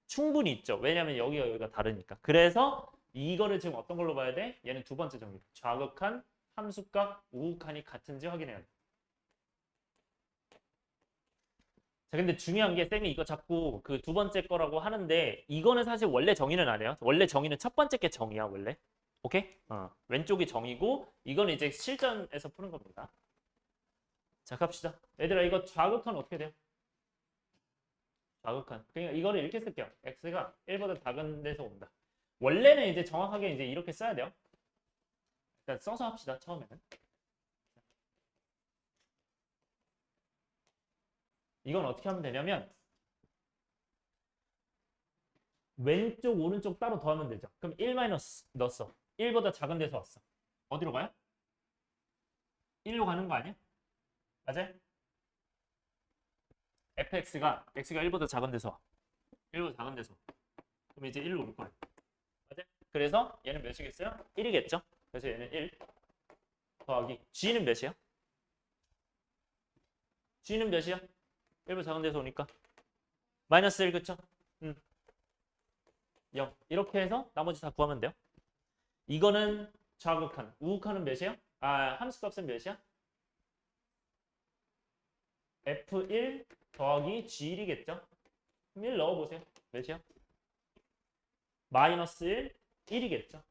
충분히 있죠. 왜냐하면 여기가 다르니까. 그래서 이거를 지금 어떤 걸로 봐야 돼? 얘는 두 번째 정리. 좌극한, 함수값, 우극한이 같은지 확인해야 돼. 자, 근데 중요한 게 쌤이 이거 자꾸 그 두 번째 거라고 하는데 이거는 사실 원래 정의는 안 해요. 원래 정의는 첫 번째 게 정의야, 원래. 오케이? 왼쪽이 정의고 이거는 이제 실전에서 푸는 겁니다. 자, 갑시다. 얘들아 이거 좌극한 어떻게 돼요? 좌극한. 그러니까 이거를 이렇게 쓸게요. x가 1보다 작은 데서 온다. 원래는 이제 정확하게 이제 이렇게 써야 돼요. 일단 써서 합시다. 처음에는. 이건 어떻게 하면 되냐면 왼쪽 오른쪽 따로 더하면 되죠. 그럼 1 마이너스 넣었어. 1보다 작은 데서 왔어. 어디로 가요? 1로 가는 거 아니야? 맞아요? fx가 x가 1보다 작은 데서 와. 1보다 작은 데서 와. 그럼 이제 1로 올 거예요. 맞아요? 그래서 얘는 몇이겠어요? 1이겠죠? 그래서 얘는 1 더하기 g는 몇이야? g는 몇이야? 1보다 작은 데서 오니까 마이너스 1 그쵸? 0 이렇게 해서 나머지 다 구하면 돼요. 이거는 좌극한, 우극한은 몇이에요? 함수값은 몇이야? F1 더하기 G1이겠죠? 그럼 1 넣어보세요. 몇이야? 마이너스 1, 1이겠죠?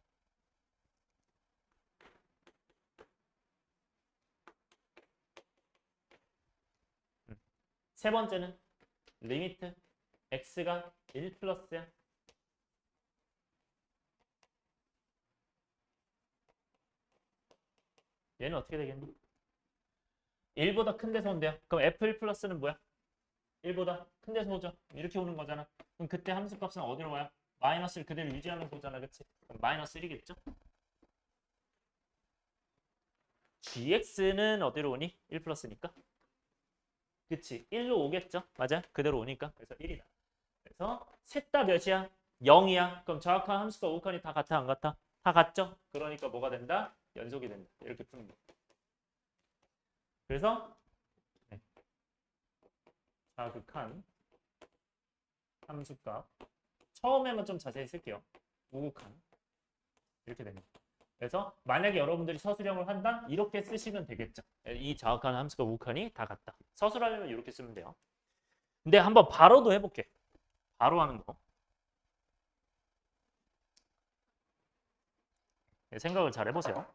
세 번째는 리미트 x가 1 플러스야. 얘는 어떻게 되겠니? 1보다 큰 데서 온대요. 그럼 f1 플러스는 뭐야? 1보다 큰 데서 오죠. 이렇게 오는 거잖아. 그럼 그때 함수값은 어디로 와요? 마이너스를 그대로 유지하는 거잖아. 그치? 그럼 마이너스 1이겠죠? gx는 어디로 오니? 1 플러스니까. 그치? 1로 오겠죠? 맞아? 그대로 오니까. 그래서 1이다. 그래서 셋 다 몇이야? 0이야. 그럼 정확한 함수가 우극한이 다 같아 안 같아? 다 같죠? 그러니까 뭐가 된다? 연속이 된다. 이렇게 푸는 거. 그래서 네. 자극한 함수값 처음에만 좀 자세히 쓸게요. 우극한 이렇게 됩니다. 그래서 만약에 여러분들이 서술형을 한다? 이렇게 쓰시면 되겠죠. 이 자극한 함수가 우극한이 다 같다. 서술하려면 이렇게 쓰면 돼요. 근데 한번 바로도 해볼게. 바로 하는 거. 생각을 잘 해보세요.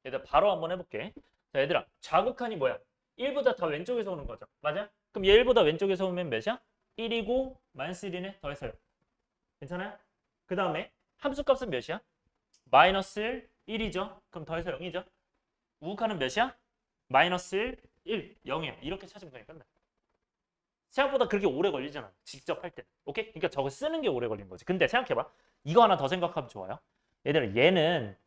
얘들아 바로 한번 해볼게. 자, 얘들아 좌극한이 뭐야? 1보다 더 왼쪽에서 오는 거죠. 맞아? 그럼 얘 1보다 왼쪽에서 오면 몇이야? 1이고 마이너스 1이네. 더해서요. 괜찮아요? 그 다음에 함수값은 몇이야? 마이너스 1이죠. 그럼 더해서 0이죠. 우극한은 몇이야? 마이너스 1, 0이야. 이렇게 찾으면 그냥 끝나. 생각보다 그렇게 오래 걸리잖아. 직접 할 때. 오케이? 그러니까 저거 쓰는 게 오래 걸린 거지. 근데 생각해봐. 이거 하나 더 생각하면 좋아요. 얘들아 얘는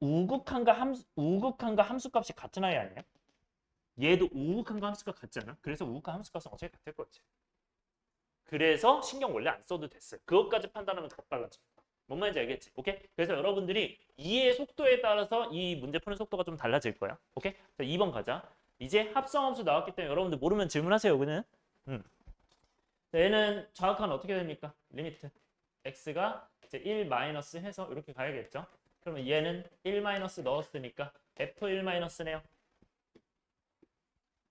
우극한과 함수값이 같은 아이 아니야? 얘도 우극한과 함수가 같잖아. 그래서 우극한 함수값은 어차피 같을 거지. 그래서 신경 원래 안 써도 됐어요. 그것까지 판단하면 더 빨라져. 뭔 말인지 알겠지? 오케이? 그래서 여러분들이 이해 속도에 따라서 이 문제 푸는 속도가 좀 달라질 거야. 오케이? 자, 2번 가자. 이제 합성함수 나왔기 때문에 여러분들 모르면 질문하세요. 그는. 자, 얘는 좌극한 어떻게 됩니까? 리미트. x가 이제 1 마이너스 해서 이렇게 가야겠죠? 그러면 얘는 1 마이너스 넣었으니까 f1 마이너스네요.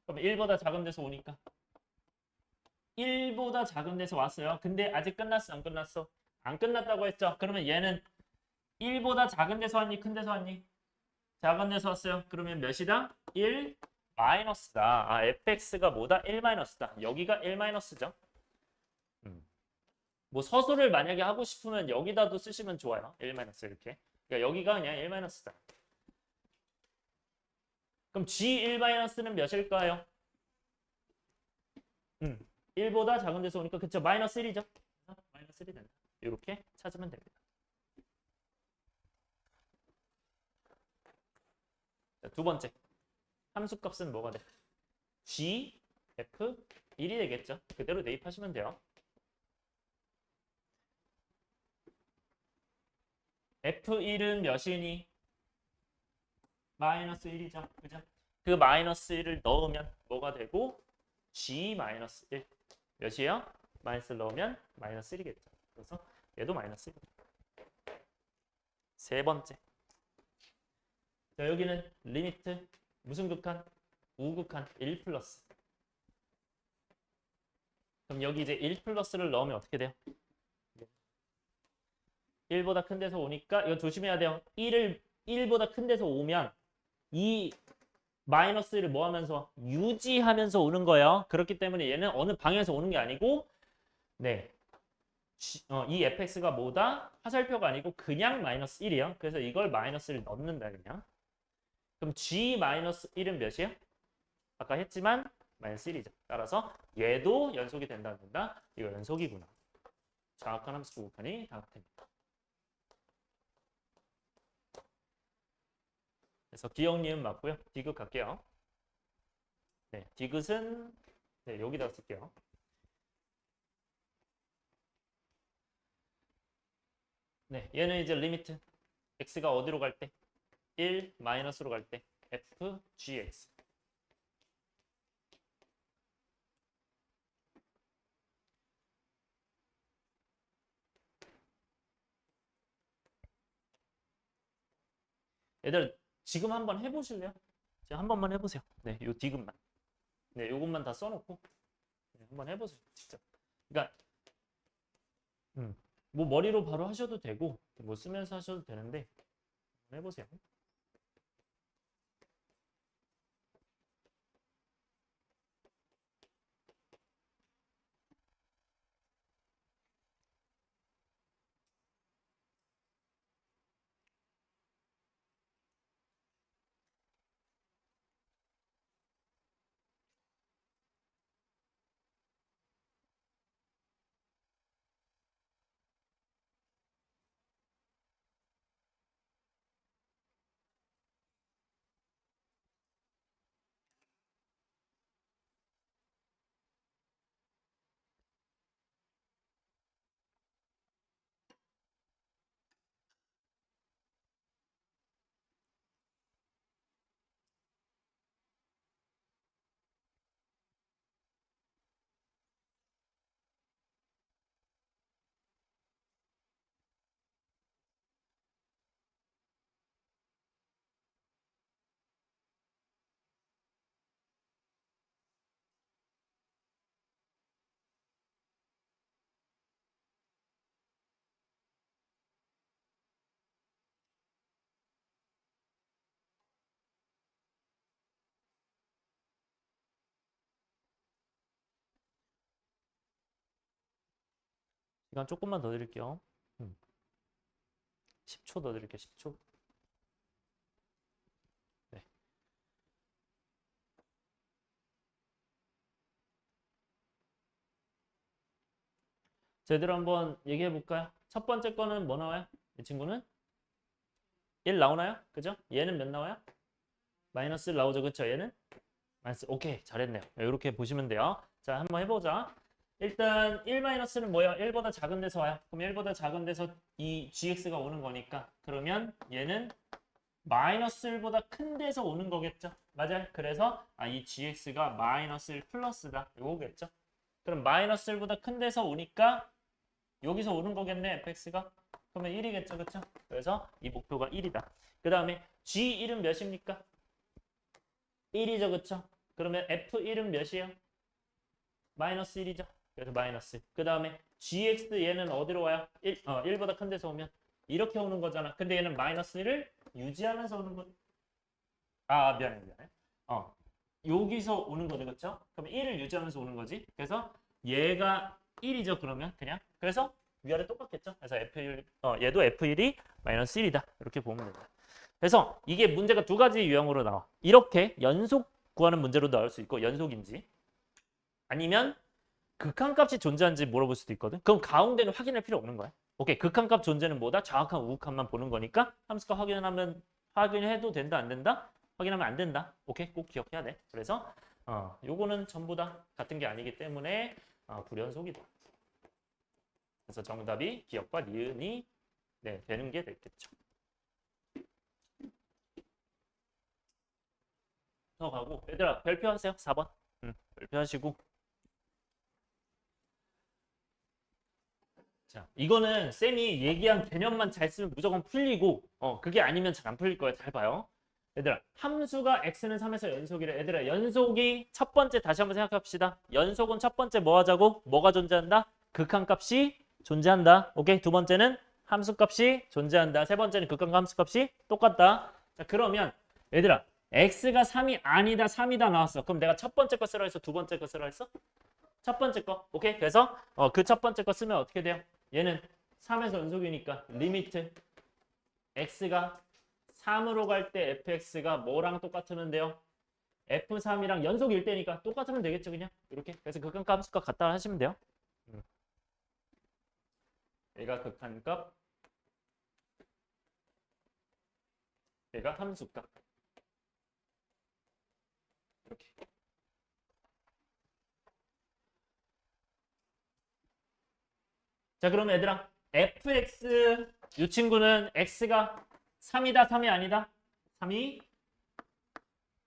그럼 1보다 작은 데서 오니까 1보다 작은 데서 왔어요. 근데 아직 끝났어? 안 끝났어? 안 끝났다고 했죠? 그러면 얘는 1보다 작은 데서 왔니? 큰 데서 왔니? 작은 데서 왔어요. 그러면 몇이다? 1 마이너스다. 아, fx가 뭐다? 1 마이너스다. 여기가 1 마이너스죠. 뭐 서술을 만약에 하고 싶으면 여기다도 쓰시면 좋아요. 1 마이너스 이렇게. 그러니까 여기가 그냥 1 마이너스다. 그럼 g1 마이너스는 몇일까요? 1보다 작은 데서 오니까 그쵸? 마이너스 1이죠. 마이너스 1이 된다. 이렇게 찾으면 됩니다. 자, 두 번째. 함수값은 뭐가 돼? g, f, 1이 되겠죠. 그대로 대입하시면 돼요. f1은 몇이니? 마이너스 1이죠. 그죠? 그 마이너스 1을 넣으면 뭐가 되고 g 마이너스 1 몇이에요? 마이너스를 넣으면 마이너스 1이겠죠. 그래서 얘도 마이너스 1. 세 번째. 자, 여기는 리미트 무슨 극한? 우극한 1 플러스. 그럼 여기 이제 1 플러스를 넣으면 어떻게 돼요? 1보다 큰 데서 오니까 이거 조심해야 돼요. 1보다 큰 데서 오면 이 마이너스를 뭐 하면서 유지하면서 오는 거예요. 그렇기 때문에 얘는 어느 방향에서 오는 게 아니고 네. 이 fx가 뭐다? 화살표가 아니고 그냥 마이너스 1이에요. 그래서 이걸 마이너스를 넣는다 그냥. 그럼 g 마이너스 1은 몇이에요? 아까 했지만 마이너스 1이죠. 따라서 얘도 연속이 된다 안 된다? 이거 연속이구나. 정확한 함수 구간이 다 같습니다. 그래서 기억 니은 맞고요. 디귿 갈게요. 네, 디귿은 네, 여기다 쓸게요. 네, 얘는 이제 리미트 x가 어디로 갈 때? 1 마이너스로 갈 때 f gx. 얘들 지금 한번 해보실래요? 제가 한 번만 해보세요. 네, 요 디귿만. 네, 요것만 다 써놓고 네, 한번 해보세요. 진짜. 그러니까 뭐 머리로 바로 하셔도 되고 뭐 쓰면서 하셔도 되는데 해보세요. 시간 조금만 더 드릴게요. 10초 더 드릴게요. 10초. 네. 제대로 한번 얘기해 볼까요? 첫 번째 거는 뭐 나와요? 이 친구는 1 나오나요? 그죠? 얘는 몇 나와요? 마이너스 1 나오죠. 그쵸? 얘는 마이너스. 오케이, 잘했네요. 이렇게 보시면 돼요. 자, 한번 해보자. 일단 1-는 뭐예요? 1보다 작은 데서 와요. 그럼 1보다 작은 데서 이 gx가 오는 거니까 그러면 얘는 마이너스 1보다 큰 데서 오는 거겠죠? 맞아요. 그래서 이 gx가 마이너스 1 플러스다. 이거겠죠? 그럼 마이너스 1보다 큰 데서 오니까 여기서 오는 거겠네, fx가. 그러면 1이겠죠, 그쵸? 그래서 이 목표가 1이다. 그 다음에 g1은 몇입니까? 1이죠, 그쵸? 그러면 f1은 몇이에요? 마이너스 1이죠. 그래서 마이너스. 그 다음에 gx 얘는 어디로 와요? 1보다 큰 데서 오면 이렇게 오는 거잖아. 근데 얘는 마이너스 1을 유지하면서 오는 거. 미안해. 여기서 오는 거죠, 그쵸? 그럼 1을 유지하면서 오는 거지. 그래서 얘가 1이죠, 그러면 그냥. 그래서 위아래 똑같겠죠. 그래서 F1, 얘도 F1이 마이너스 1이다. 이렇게 보면 됩니다. 그래서 이게 문제가 두 가지 유형으로 나와. 이렇게 연속 구하는 문제로 나올 수 있고, 연속인지 아니면 극한값이 존재하는지 물어볼 수도 있거든. 그럼 가운데는 확인할 필요 없는 거야. 오케이, 극한값 존재는 뭐다? 정확한 우극한만 보는 거니까 함수값 확인해도 된다, 안 된다? 확인하면 안 된다. 오케이, 꼭 기억해야 돼. 그래서 요거는 전부 다 같은 게 아니기 때문에 불연속이다. 그래서 정답이 기억과 니은이 되는 게 되겠죠. 더 가고 얘들아 별표하세요. 4번. 별표하시고. 자, 이거는 쌤이 얘기한 개념만 잘 쓰면 무조건 풀리고 그게 아니면 잘 안 풀릴 거예요. 잘 봐요. 얘들아, 함수가 x는 3에서 연속이래. 얘들아, 연속이 첫 번째 다시 한번 생각합시다. 연속은 첫 번째 뭐 하자고? 뭐가 존재한다? 극한값이 존재한다. 오케이? 두 번째는 함수값이 존재한다. 세 번째는 극한과 함수값이 똑같다. 자, 그러면 얘들아, x가 3이 아니다, 3이다 나왔어. 그럼 내가 첫 번째 거 쓰라 했어? 두 번째 거 쓰라 했어? 첫 번째 거. 오케이? 그래서 그 첫 번째 거 쓰면 어떻게 돼요? 얘는 3에서 연속이니까 리미트 x가 3으로 갈 때 fx가 뭐랑 똑같으면 돼요? f3이랑 연속일 때니까 똑같으면 되겠죠, 그냥. 이렇게. 그래서 극한값 함수값 갖다 하시면 돼요. 얘가 극한값, 얘가 함수값. 이렇게. 자, 그럼 얘들아, fx 이 친구는 x가 3이다, 3이 아니다? 3이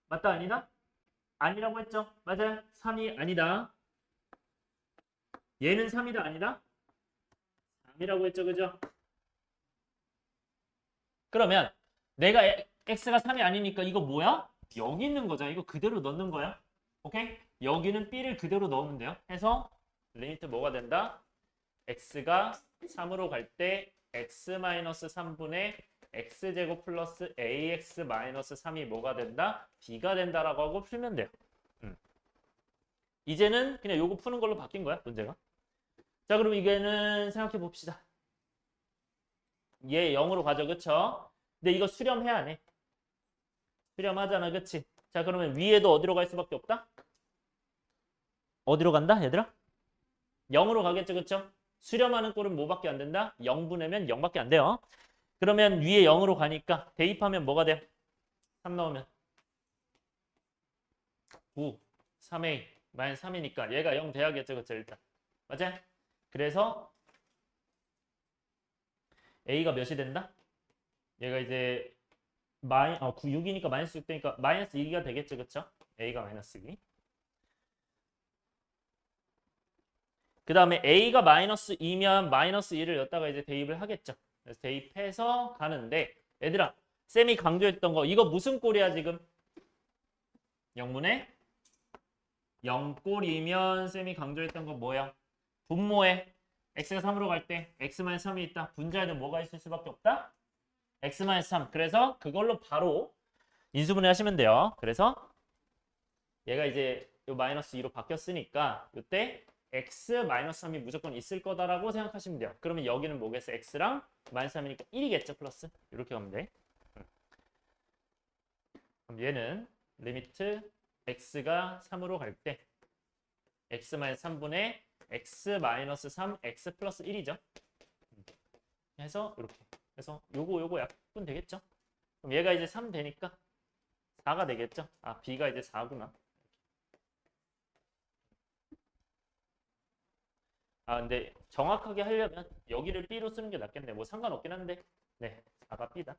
맞다, 아니다? 아니라고 했죠? 맞아요. 3이 아니다. 얘는 3이다, 아니다? 3이라고 했죠, 그죠? 그러면 내가 x가 3이 아니니까 이거 뭐야? 여기 있는 거잖아. 이거 그대로 넣는 거야. 오케이? 여기는 b를 그대로 넣으면 돼요. 해서 리미트 뭐가 된다? x가 3으로 갈 때 x-3분의 x제곱 플러스 ax-3이 뭐가 된다? b가 된다라고 하고 풀면 돼요. 이제는 그냥 요거 푸는 걸로 바뀐 거야, 문제가. 자, 그럼 이게는 생각해 봅시다. 얘 0으로 가죠, 그쵸? 근데 이거 수렴해야 안 해. 수렴하잖아, 그치? 자, 그러면 위에도 어디로 갈 수밖에 없다? 어디로 간다, 얘들아? 0으로 가겠죠, 그쵸? 수렴하는 꼴은 뭐밖에 안 된다? 0분의면 0밖에 안 돼요. 그러면 위에 0으로 가니까 대입하면 뭐가 돼? 3 넣으면 9, 3a, 마이너스 3이니까 얘가 0 돼야겠죠, 그쵸, 일단. 맞아? 그래서 a가 몇이 된다? 얘가 이제 6이니까 마이너스 6 되니까 마이너스 2가 되겠죠, 그쵸? a가 마이너스 2. 그 다음에 a가 마이너스 2면 마이너스 2를 여기다가 이제 대입을 하겠죠. 그래서 대입해서 가는데 얘들아, 쌤이 강조했던 거 이거 무슨 꼴이야 지금? 0분의 0꼴이면 쌤이 강조했던 거 뭐야? 분모에 x가 3으로 갈 때 x-3이 있다. 분자에는 뭐가 있을 수밖에 없다? x-3. 그래서 그걸로 바로 인수분해 하시면 돼요. 그래서 얘가 이제 요 마이너스 2로 바뀌었으니까 이때 x-3이 무조건 있을 거다라고 생각하시면 돼요. 그러면 여기는 뭐겠어? x랑 -3이니까 1이겠죠, 플러스. 이렇게 가면 돼. 그럼 얘는 리미트 x가 3으로 갈 때 x-3분의 x-3 x 플러스 1이죠. 해서 이렇게 해서 요거 약분 되겠죠. 그럼 얘가 이제 3 되니까 4가 되겠죠. 아, b가 이제 4구나. 아, 근데 정확하게 하려면 여기를 b로 쓰는 게 낫겠네. 뭐 상관없긴 한데 네, 4가 b다.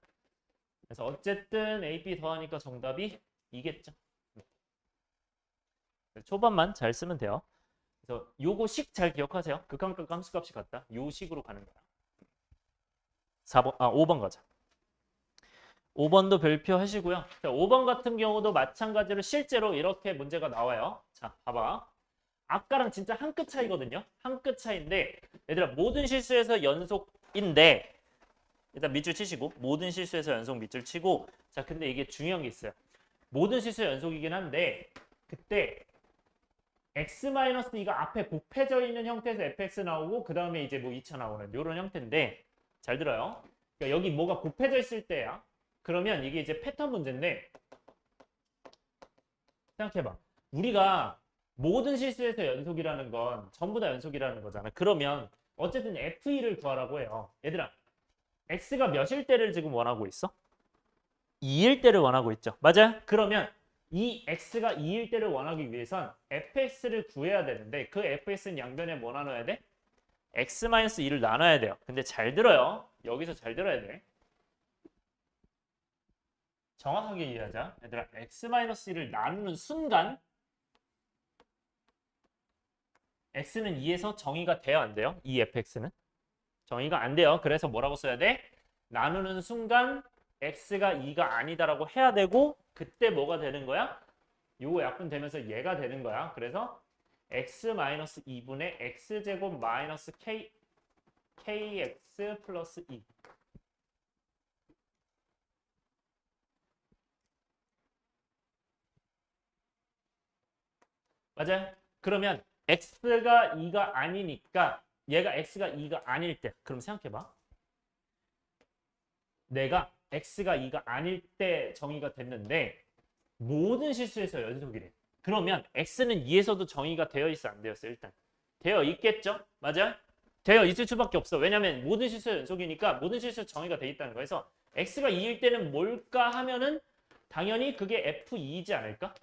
그래서 어쨌든 a, b 더하니까 정답이 2겠죠. 초반만 잘 쓰면 돼요. 그래서 요거 식 잘 기억하세요. 극한값 함수값이 같다. 요 식으로 가는 거야. 5번 가자. 5번도 별표 하시고요. 자, 5번 같은 경우도 마찬가지로 실제로 이렇게 문제가 나와요. 자, 봐봐. 아까랑 진짜 한 끗 차이거든요. 한 끗 차이인데 얘들아 모든 실수에서 연속인데 일단 밑줄 치시고 모든 실수에서 연속 밑줄 치고 자, 근데 이게 중요한 게 있어요. 모든 실수 연속이긴 한데 그때 x-2가 앞에 곱해져 있는 형태에서 fx 나오고 그 다음에 이제 뭐 2차 나오는 이런 형태인데 잘 들어요. 그러니까 여기 뭐가 곱해져 있을 때야. 그러면 이게 이제 패턴 문제인데 생각해봐. 우리가 모든 실수에서 연속이라는 건 전부 다 연속이라는 거잖아. 그러면 어쨌든 f2를 구하라고 해요. 얘들아 x가 몇일 때를 지금 원하고 있어? 2일 때를 원하고 있죠. 맞아요? 그러면 이 x가 2일 때를 원하기 위해선 fx를 구해야 되는데 그 fx는 양변에 뭐 나눠야 돼? x-2를 나눠야 돼요. 근데 잘 들어요. 여기서 잘 들어야 돼. 정확하게 이해하자. 얘들아 x-1을 나누는 순간 x는 2에서 정의가 돼요? 안 돼요? 이 fx는? 정의가 안 돼요. 그래서 뭐라고 써야 돼? 나누는 순간 x가 2가 아니다라고 해야 되고 그때 뭐가 되는 거야? 요거 약분되면서 얘가 되는 거야. 그래서 x-2분의 x제곱 마이너스 kx 플러스 2. 맞아요? 그러면 x가 2가 아니니까 얘가 x가 2가 아닐 때 그럼 생각해봐. 내가 x가 2가 아닐 때 정의가 됐는데 모든 실수에서 연속이래. 그러면 x는 2에서도 정의가 되어 있어 안 되었어? 일단 되어 있겠죠? 맞아? 되어 있을 수밖에 없어. 왜냐면 모든 실수 연속이니까 모든 실수 정의가 돼 있다는 거에서 x가 2일 때는 뭘까 하면은 당연히 그게 f2이지 않을까?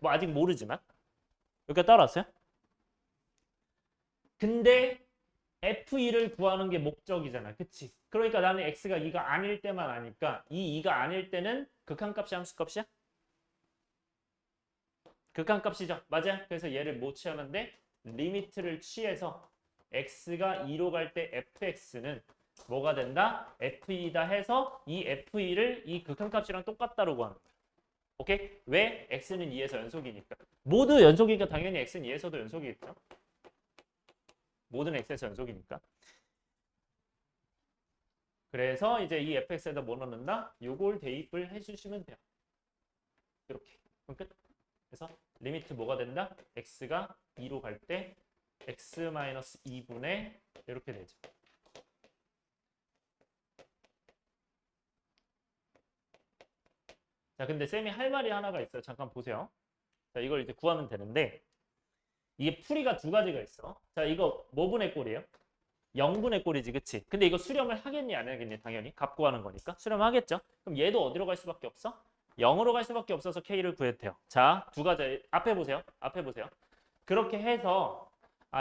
뭐 아직 모르지만 여기까지 따라왔어요? 근데 f2를 구하는 게 목적이잖아. 그치? 그러니까 나는 x가 2가 아닐 때만 아니까 이 2가 아닐 때는 극한값이 함수값이야? 극한값이죠. 맞아? 그래서 얘를 못 취하는데 리미트를 취해서 x가 2로 갈 때 fx는 뭐가 된다? f2다 해서 이 f2를 이 극한값이랑 똑같다라고 하는 거야. 오케이? 왜? x는 2에서 연속이니까. 모두 연속이니까 당연히 x는 2에서도 연속이겠죠. 모든 x에서 연속이니까. 그래서 이제 이 fx에다 뭐 넣는다? 요걸 대입을 해주시면 돼요. 이렇게. 그럼 끝. 그래서 리미트 뭐가 된다? x가 2로 갈 때 x-2분의 이렇게 되죠. 자, 근데 쌤이 할 말이 하나가 있어요. 잠깐 보세요. 자, 이걸 이제 구하면 되는데 이게 풀이가 두 가지가 있어. 자, 이거 뭐분의 꼴이에요? 0분의 꼴이지, 그치? 근데 이거 수렴을 하겠니 안 하겠니? 당연히 값 구하는 거니까 수렴하겠죠? 그럼 얘도 어디로 갈 수밖에 없어? 0으로 갈 수밖에 없어서 K를 구해도 돼요. 자, 두 가지 앞에 보세요. 앞에 보세요. 그렇게 해서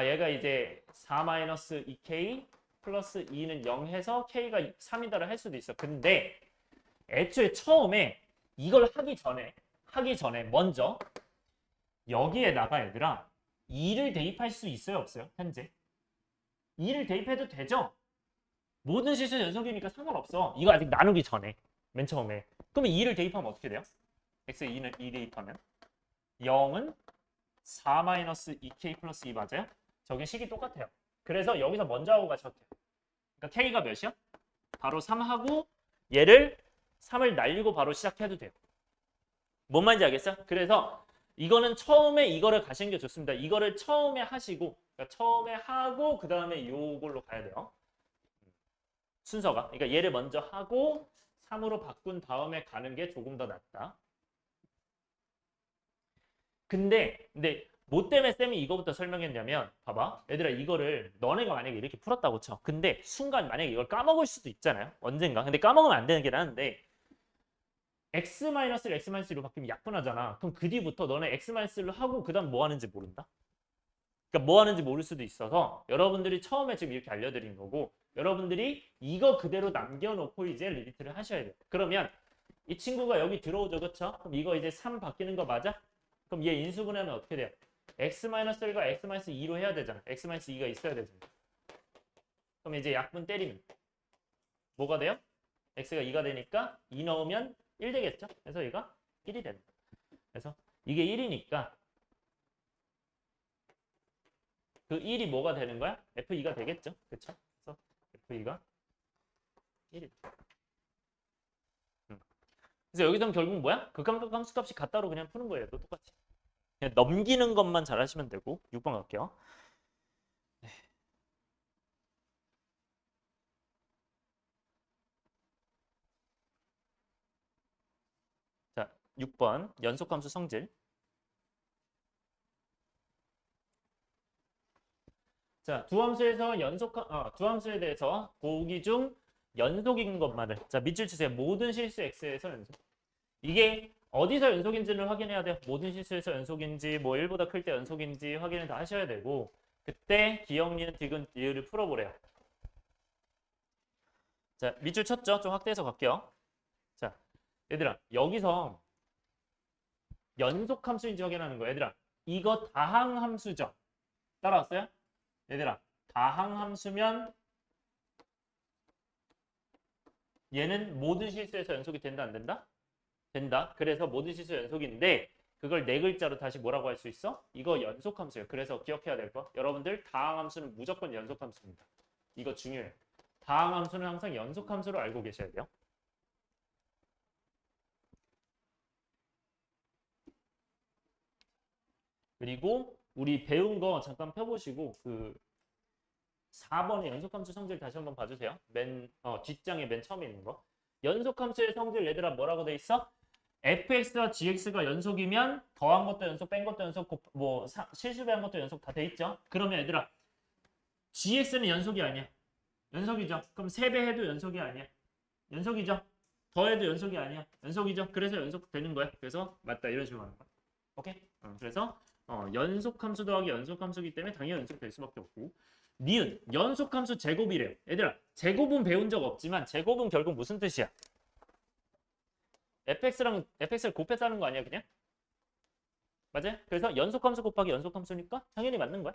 얘가 이제 4-2K 플러스 2는 0 해서 K가 3이다를 할 수도 있어. 근데 애초에 처음에 이걸 하기 전에 먼저 여기에다가 얘들아 2를 대입할 수 있어요, 없어요? 현재 2를 대입해도 되죠? 모든 실수 연속이니까 상관없어. 이거 아직 나누기 전에 맨 처음에. 그러면 2를 대입하면 어떻게 돼요? x 2는 2 대입하면 0은 4-2k 플러스 2 맞아요? 저게 식이 똑같아요. 그래서 여기서 먼저 하고 가셔도 돼요. 그러니까 k가 몇이야? 바로 3하고 얘를 3을 날리고 바로 시작해도 돼요. 뭔 말인지 알겠어? 그래서 이거는 처음에 이거를 가시는 게 좋습니다. 이거를 처음에 하시고, 그러니까 처음에 하고 그 다음에 요걸로 가야 돼요. 순서가. 그러니까 얘를 먼저 하고 3으로 바꾼 다음에 가는 게 조금 더 낫다. 근데 뭐 때문에 쌤이 이거부터 설명했냐면 봐봐. 얘들아 이거를 너네가 만약에 이렇게 풀었다고 쳐. 근데 순간 만약에 이걸 까먹을 수도 있잖아요. 언젠가. 근데 까먹으면 안 되는 게 나은데 x-를 x-1로 바뀌면 약분하잖아. 그럼 그 뒤부터 너네 x-1로 하고 그 다음 뭐 하는지 모른다? 그러니까 뭐 하는지 모를 수도 있어서 여러분들이 처음에 지금 이렇게 알려드린 거고 여러분들이 이거 그대로 남겨놓고 이제 리미트를 하셔야 돼요. 그러면 이 친구가 여기 들어오죠. 그쵸? 그럼 이거 이제 3 바뀌는 거 맞아? 그럼 얘 인수분해하면 어떻게 돼요? x-1과 x-2로 해야 되잖아. x-2가 있어야 되잖아. 그럼 이제 약분 때리면 뭐가 돼요? x가 2가 되니까 2 넣으면 1 되겠죠? 그래서 얘가 1이 된다. 그래서 이게 1이니까 그 1이 뭐가 되는 거야? F2가 되겠죠? 그쵸? 그래서 F2가 1이. 그래서 여기서는 결국 뭐야? 극한급 함수값이 같다로 그냥 푸는 거예요. 또 똑같이. 그냥 넘기는 것만 잘 하시면 되고 6번 갈게요. 네. 자, 6번 연속함수 성질. 자, 두 함수에 대해서 보기 중 연속인 것만을. 자, 밑줄 치세요. 모든 실수 x에서 연속. 이게 어디서 연속인지를 확인해야 돼요. 모든 실수에서 연속인지, 뭐 1보다 클 때 연속인지 확인을 다 하셔야 되고 그때 기억, 니은, 디귿, 리을을 풀어보래요. 자, 밑줄 쳤죠? 좀 확대해서 갈게요. 자, 얘들아 여기서 연속함수인지 확인하는 거야. 얘들아 이거 다항함수죠? 따라왔어요? 얘들아 다항함수면 얘는 모든 실수에서 연속이 된다 안 된다? 된다. 그래서 모든 실수 연속인데 그걸 네 글자로 다시 뭐라고 할 수 있어? 이거 연속함수예요. 그래서 기억해야 될 거. 여러분들 다항함수는 무조건 연속함수입니다. 이거 중요해요. 다항함수는 항상 연속함수로 알고 계셔야 돼요. 그리고 우리 배운 거 잠깐 펴보시고 그 4번의 연속함수 성질 다시 한번 봐주세요. 뒷장에 맨 처음에 있는 거. 연속함수의 성질 얘들아 뭐라고 돼 있어? fx와 gx가 연속이면 더한 것도 연속, 뺀 것도 연속, 실수배한 것도 연속 다 돼 있죠? 그러면 얘들아 gx는 연속이 아니야. 연속이죠. 그럼 3배 해도 연속이 아니야. 연속이죠. 더해도 연속이 아니야. 연속이죠. 그래서 연속되는 거야. 그래서 맞다 이런 식으로 하는 거야. 오케이? 그래서 연속함수 더하기 연속함수기 때문에 당연히 연속될 수밖에 없고 니은 연속함수 제곱이래요. 얘들아 제곱은 배운 적 없지만 제곱은 결국 무슨 뜻이야? fx를 곱해서 하는 거 아니야 그냥? 맞아요? 그래서 연속함수 곱하기 연속함수니까 당연히 맞는 거야.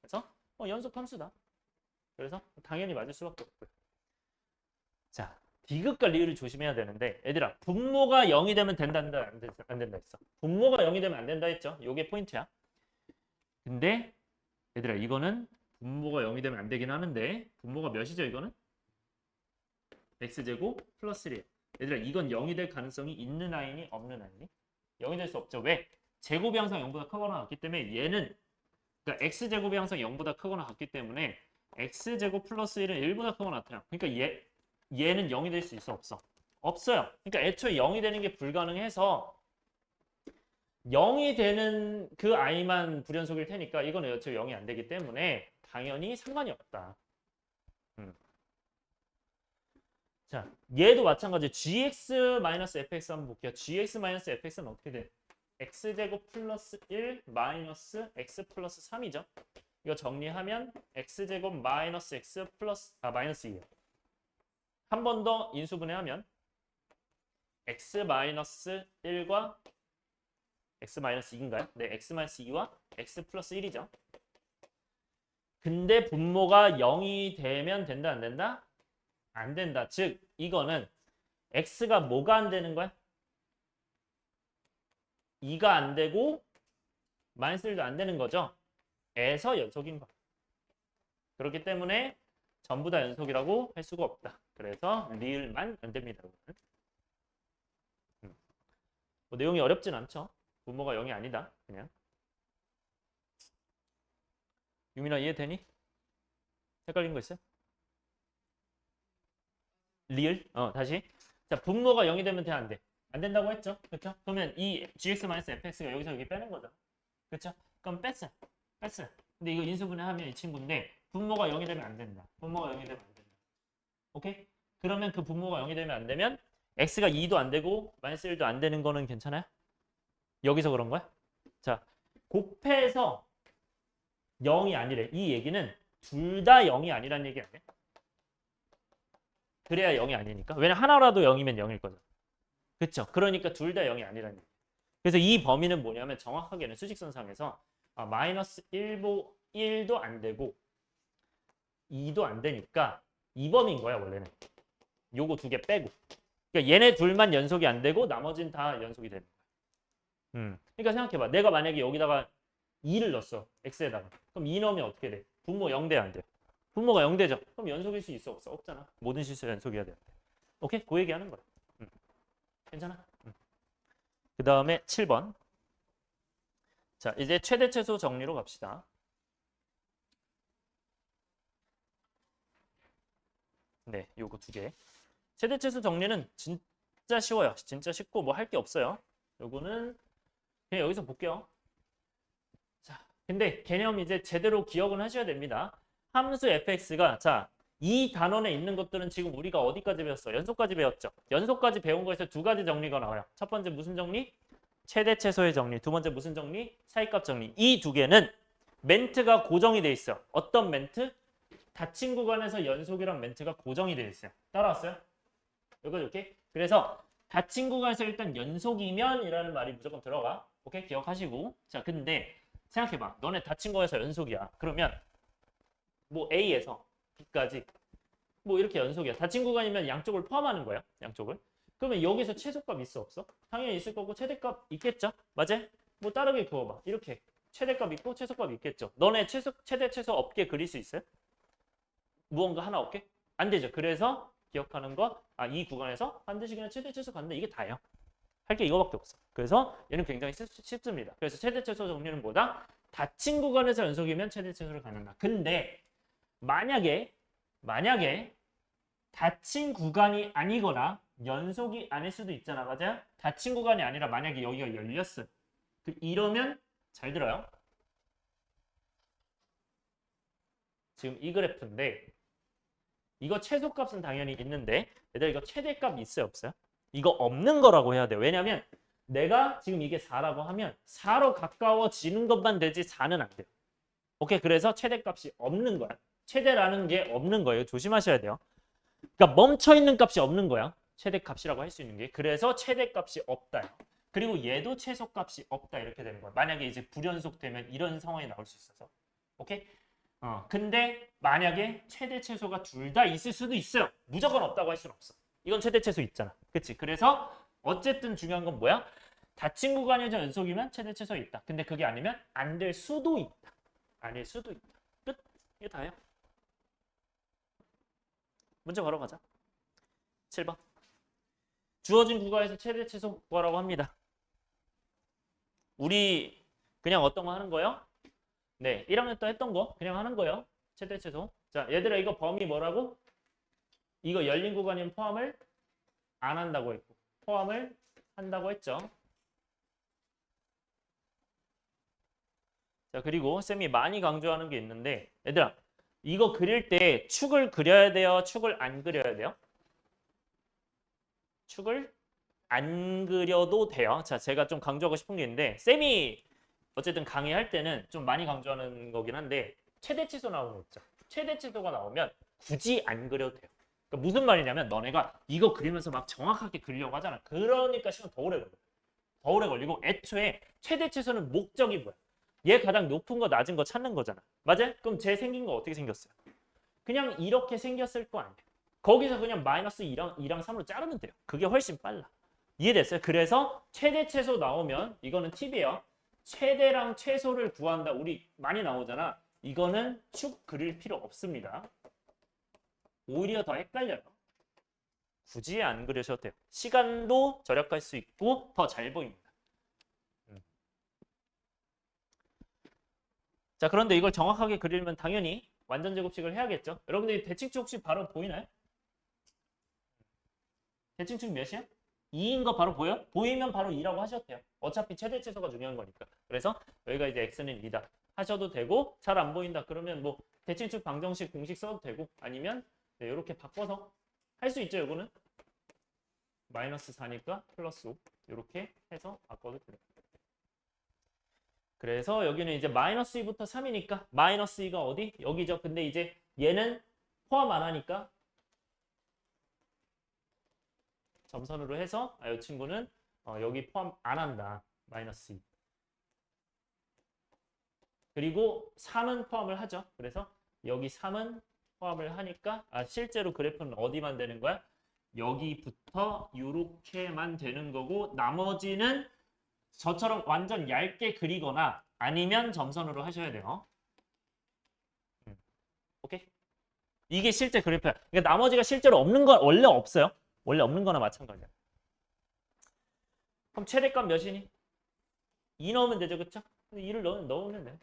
그래서 연속함수다. 그래서 당연히 맞을 수밖에 없고요. 자, 디귿과 리을을 조심해야 되는데 얘들아 분모가 0이 되면 된다 안 된다 했어. 분모가 0이 되면 안 된다 했죠. 요게 포인트야. 근데 얘들아 이거는 분모가 0이 되면 안 되긴 하는데 분모가 몇이죠 이거는? x제곱 플러스 1이에요. 얘들아 이건 0이 될 가능성이 있는 아이니 없는 아이니? 0이 될 수 없죠. 왜? 제곱이 항상 0보다 크거나 같기 때문에 얘는 그러니까 x제곱이 항상 0보다 크거나 같기 때문에 x제곱 플러스 1은 1보다 크거나 같아요. 그러니까 얘는 0이 될 수 있어 없어? 없어요. 그러니까 애초에 0이 되는 게 불가능해서 0이 되는 그 아이만 불연속일 테니까 이거는 애초에 0이 안 되기 때문에 당연히 상관이 없다. 자, 얘도 마찬가지 gx-fx 한번 볼게요. gx-fx는 어떻게 돼? x제곱 플러스 1 마이너스 x 플러스 3이죠. 이거 정리하면 x제곱 마이너스 x 플러스 마이너스 2예요. 한 번 더 인수분해하면 x 마이너스 1과 x 마이너스 2인가요? 네, x 마이너스 2와 x 플러스 1이죠. 근데 분모가 0이 되면 된다 안 된다? 안 된다. 즉 이거는 x가 뭐가 안 되는 거야? 2가 안 되고 마이너스 1도 안 되는 거죠. 에서 연속인 거. 그렇기 때문에 전부 다 연속이라고 할 수가 없다. 그래서 리을만 안 됩니다. 뭐 내용이 어렵진 않죠. 분모가 0이 아니다. 그냥. 유민아 이해되니? 헷갈린 거 있어요? 리을? 다시. 자, 분모가 0이 되면 돼, 안 돼? 안 된다고 했죠? 그렇죠? 그러면 이 gx-fx가 여기서 여기 빼는 거죠. 그렇죠? 그럼 뺐어. 뺐어. 근데 이거 인수분해하면 이 친구인데 분모가 0이 되면 안 된다. 분모가 0이 되면 안 된다. 오케이? 그러면 그 분모가 0이 되면 안 되면 x가 2도 안 되고 마이너스 1도 안 되는 거는 괜찮아요? 여기서 그런 거야? 자, 곱해서 0이 아니래. 이 얘기는 둘 다 0이 아니란 얘기 아니야? 그래야 0이 아니니까. 왜냐면 하나라도 0이면 0일 거잖아. 그쵸? 그러니까 둘 다 0이 아니란 얘기. 그래서 이 범위는 뭐냐면 정확하게는 수직선상에서 마이너스 1도 안 되고 2도 안 되니까 이 범위인 거야 원래는. 요거 두 개 빼고. 그러니까 얘네 둘만 연속이 안 되고 나머지는 다 연속이 되는 거야. 그러니까 생각해봐. 내가 만약에 여기다가 2를 넣었어. x에다가. 그럼 2 넣으면 어떻게 돼? 분모 0돼 안 돼? 분모가 0되죠. 그럼 연속일 수 있어 없어? 없잖아. 모든 실수 연속이어야 돼. 오케이? 그 얘기하는 거야. 괜찮아? 그 다음에 7번. 자, 이제 최대 최소 정리로 갑시다. 네, 요거 두 개. 최대 최소 정리는 진짜 쉬워요. 진짜 쉽고 뭐 할 게 없어요. 요거는 그냥 여기서 볼게요. 자, 근데 개념 이제 제대로 기억은 하셔야 됩니다. 함수 fx가 자, 이 단원에 있는 것들은 지금 우리가 어디까지 배웠어? 연속까지 배웠죠. 연속까지 배운 거에서 두 가지 정리가 나와요. 첫 번째 무슨 정리? 최대 최소의 정리. 두 번째 무슨 정리? 사이값 정리. 이 두 개는 멘트가 고정이 돼 있어. 어떤 멘트? 닫힌 구간에서 연속이랑 멘트가 고정이 돼 있어요. 따라왔어요? 이렇게. 그래서 닫힌 구간에서 일단 연속이면 이라는 말이 무조건 들어가. 오케이? 기억하시고. 자, 근데 생각해봐. 너네 닫힌 거에서 연속이야. 그러면 뭐 A에서 B까지 뭐 이렇게 연속이야. 닫힌 구간이면 양쪽을 포함하는 거야. 양쪽을. 그러면 여기서 최소값 있어 없어? 당연히 있을 거고 최대값 있겠죠? 맞아? 뭐 다르게 그어봐. 이렇게 최대값 있고 최소값 있겠죠? 너네 최대 최소 없게 그릴 수 있어요? 무언가 하나 없게? 안 되죠. 그래서 기억하는 거, 이 구간에서 반드시 그냥 최대 최소 간다. 이게 다예요. 할 게 이거밖에 없어. 그래서 얘는 굉장히 쉽습니다. 그래서 최대 최소 정리는 뭐다? 닫힌 구간에서 연속이면 최대 최소를 갖는다. 근데 만약에 닫힌 구간이 아니거나 연속이 아닐 수도 있잖아. 맞아요? 닫힌 구간이 아니라 만약에 여기가 열렸어. 이러면 잘 들어요. 지금 이 그래프인데 이거 최소값은 당연히 있는데 얘들 이거 최대값 있어요 없어요? 이거 없는 거라고 해야 돼요. 왜냐면 내가 지금 이게 4라고 하면 4로 가까워지는 것만 되지 4는 안 돼요. 오케이, 그래서 최대값이 없는 거야. 최대라는 게 없는 거예요. 조심하셔야 돼요. 그러니까 멈춰있는 값이 없는 거야. 최대값이라고 할 수 있는 게. 그래서 최대값이 없다. 그리고 얘도 최소값이 없다. 이렇게 되는 거야. 만약에 이제 불연속되면 이런 상황이 나올 수 있어서. 오케이? 근데 만약에 최대 최소가 둘 다 있을 수도 있어요. 무조건 없다고 할 수는 없어. 이건 최대 최소 있잖아. 그치? 그래서 어쨌든 중요한 건 뭐야? 닫힌 구간에서 연속이면 최대 최소 있다. 근데 그게 아니면 안 될 수도 있다. 아닐 수도 있다. 끝. 이게 다예요. 문제 바로 가자. 7번. 주어진 구간에서 최대 최소 구하라고 합니다. 우리 그냥 어떤 거 하는 거예요? 네, 1학년 때 했던 거 그냥 하는 거예요. 최대 최소. 자, 얘들아 이거 범위 뭐라고? 이거 열린 구간이면 포함을 안 한다고 했고 포함을 한다고 했죠. 자, 그리고 쌤이 많이 강조하는 게 있는데 얘들아 이거 그릴 때 축을 그려야 돼요? 축을 안 그려야 돼요? 축을 안 그려도 돼요. 자, 제가 좀 강조하고 싶은 게 있는데 쌤이 어쨌든 강의할 때는 좀 많이 강조하는 거긴 한데 최대 최소 나오는 거 있죠. 최대 최소가 나오면 굳이 안 그려도 돼요. 그러니까 무슨 말이냐면 너네가 이거 그리면서 막 정확하게 그리려고 하잖아. 그러니까 시간 더 오래 걸려. 더 오래 걸리고 애초에 최대 최소는 목적이 뭐야? 얘 가장 높은 거 낮은 거 찾는 거잖아. 맞아요? 그럼 쟤 생긴 거 어떻게 생겼어요? 그냥 이렇게 생겼을 거 아니에요. 거기서 그냥 마이너스 2랑 3으로 자르면 돼요. 그게 훨씬 빨라. 이해됐어요? 그래서 최대 최소 나오면 이거는 팁이에요. 최대랑 최소를 구한다. 우리 많이 나오잖아. 이거는 축 그릴 필요 없습니다. 오히려 더 헷갈려요. 굳이 안 그려셔도 돼요. 시간도 절약할 수 있고 더 잘 보입니다. 자, 그런데 이걸 정확하게 그리려면 당연히 완전 제곱식을 해야겠죠. 여러분들이 대칭축 혹시 바로 보이나요? 대칭축 몇이야? 2인 거 바로 보여? 보이면 바로 2라고 하셔도 돼요. 어차피 최대 최소가 중요한 거니까. 그래서 여기가 이제 x는 2다 하셔도 되고, 잘 안 보인다 그러면 뭐 대칭축 방정식 공식 써도 되고, 아니면 네, 이렇게 바꿔서 할 수 있죠. 이거는 마이너스 4니까 플러스 5 이렇게 해서 바꿔도 돼요. 그래서 여기는 이제 마이너스 2부터 3이니까 마이너스 2가 어디? 여기죠. 근데 이제 얘는 포함 안 하니까 점선으로 해서 이 친구는 여기 포함 안 한다. 마이너스 2. 그리고 3은 포함을 하죠. 그래서 여기 3은 포함을 하니까 실제로 그래프는 어디만 되는 거야? 여기부터 이렇게만 되는 거고, 나머지는 저처럼 완전 얇게 그리거나 아니면 점선으로 하셔야 돼요. 오케이? 이게 실제 그래프야. 그러니까 나머지가 실제로 없는 건 원래 없어요. 원래 없는 거나 마찬가지야. 그럼 최대값 몇이니? 2 넣으면 되죠. 그쵸? 2를 넣으면 돼.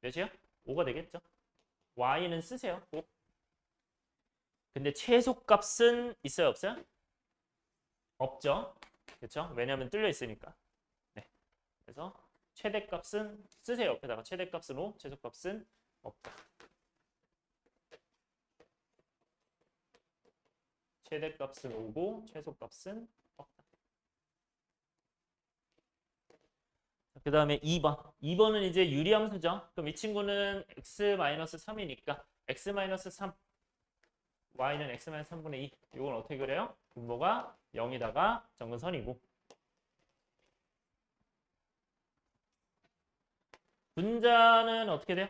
몇이야? 5가 되겠죠? y는 쓰세요. 5. 근데 최소값은 있어요? 없어요? 없죠. 그렇죠? 왜냐하면 뚫려 있으니까. 네. 그래서 최대값은 쓰세요. 옆에다가 최대값은 5, 최소값은 없다. 최대값은 5고 최소값은 없다. 그 다음에 2번. 2번은 이제 유리함수죠. 그럼 이 친구는 x-3이니까 x-3 y는 x-3분의 2. 이건 어떻게 그래요? 분모가 0이다가 정근선이고, 분자는 어떻게 돼요?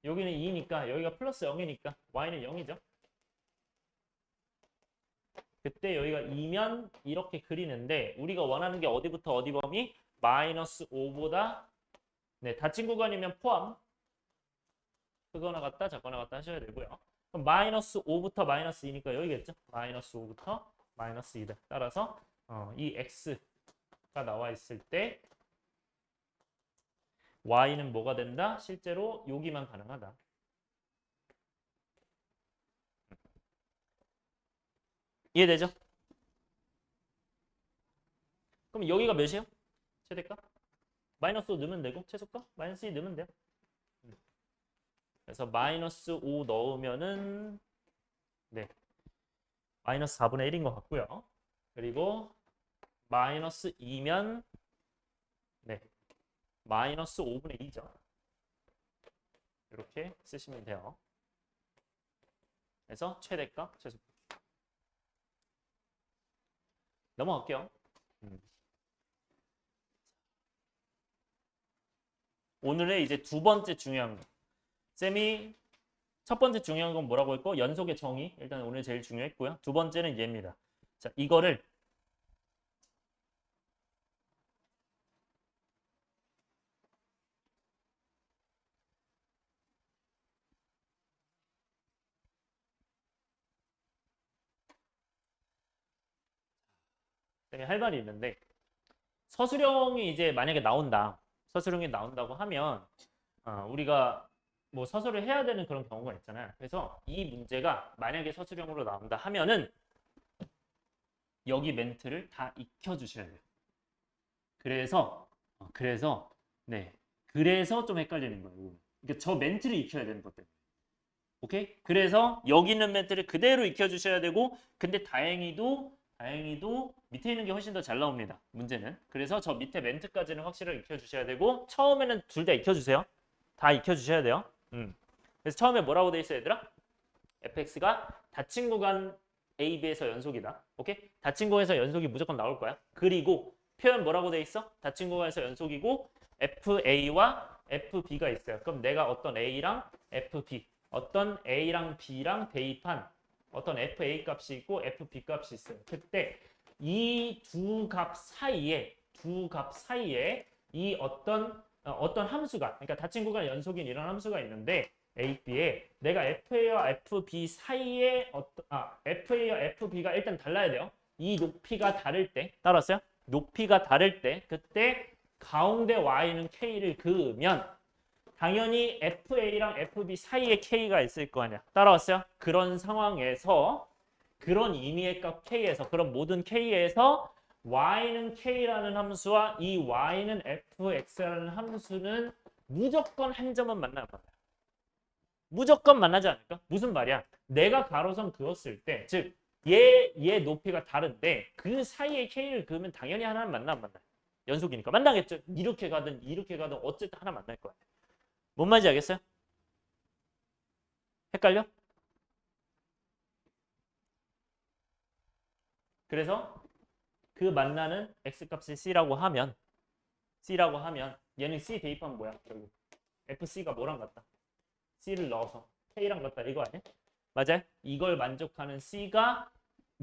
여기는 2니까 여기가 플러스 0이니까 y는 0이죠. 그때 여기가 2면 이렇게 그리는데, 우리가 원하는 게 어디부터 어디 범위? 마이너스 5보다 닫힌 구간이면 포함, 크거나 같다 작거나 같다 하셔야 되고요. 그럼 마이너스 5부터 마이너스 2니까 여기겠죠. 마이너스 5부터 마이너스 2다. 따라서 이 x가 나와 있을 때 y는 뭐가 된다? 실제로 여기만 가능하다. 이해되죠? 그럼 여기가 몇이에요? 최대값? 마이너스 5 넣으면 되고, 최소값? 마이너스 2 넣으면 돼요. 그래서 마이너스 5 넣으면은 마이너스 4분의 1인 것 같고요. 그리고 마이너스 2면 마이너스 5분의 2죠. 이렇게 쓰시면 돼요. 그래서 최대값, 최소값. 넘어갈게요. 오늘의 이제 두 번째 중요한 거. 쌤이 첫 번째 중요한 건 뭐라고 했고, 연속의 정의. 일단 오늘 제일 중요했고요. 두 번째는 얘입니다. 자, 이거를 쌤이 할 말이 있는데, 서술형이 이제 만약에 나온다. 서술형이 나온다고 하면 우리가 뭐 서술을 해야 되는 그런 경우가 있잖아요. 그래서 이 문제가 만약에 서술형으로 나온다 하면은 여기 멘트를 다 익혀주셔야 돼요. 그래서 좀 헷갈리는 거예요. 그러니까 저 멘트를 익혀야 되는 것 때문에. 오케이? 그래서 여기 있는 멘트를 그대로 익혀주셔야 되고, 근데 다행히도 밑에 있는 게 훨씬 더 잘 나옵니다. 문제는. 그래서 저 밑에 멘트까지는 확실하게 익혀주셔야 되고, 처음에는 둘 다 익혀주세요. 다 익혀주셔야 돼요. 그래서 처음에 뭐라고 돼 있어 얘들아? fx가 닫힌 구간 a, b에서 연속이다. 오케이? 닫힌 구간에서 연속이 무조건 나올 거야. 그리고 표현 뭐라고 돼 있어? 닫힌 구간에서 연속이고 fa와 fb가 있어요. 그럼 내가 어떤 a랑 fb, 어떤 a랑 b랑 대입한 어떤 fa 값이 있고 fb 값이 있어요. 그때 이 두 값 사이에 이 어떤 함수가, 그러니까 닫힌 구간 연속인 이런 함수가 있는데, AB에 내가 FA와 FB 사이에 FA와 FB가 일단 달라야 돼요. 이 높이가 다를 때 따라왔어요? 높이가 다를 때 그때 가운데 Y는 K를 그으면 당연히 FA랑 FB 사이에 K가 있을 거 아니야. 따라왔어요? 그런 상황에서 그런 임의의 값 K에서 그런 모든 K에서 Y는 K라는 함수와 이 Y는 FX라는 함수는 무조건 한 점은 만나요. 무조건 만나지 않을까? 무슨 말이야? 내가 가로선 그었을 때, 즉 얘 높이가 다른데 그 사이에 K를 그으면 당연히 하나는 만나 안 만나요? 연속이니까 만나겠죠. 이렇게 가든 어쨌든 하나 만날 거야. 뭔 말인지 알겠어요? 헷갈려? 그래서 그 만나는 x값이 c라고 하면 얘는 c 대입하면 뭐야? 결국 fc가 뭐랑 같다? c를 넣어서 k랑 같다 이거 아니야? 맞아요? 이걸 만족하는 c가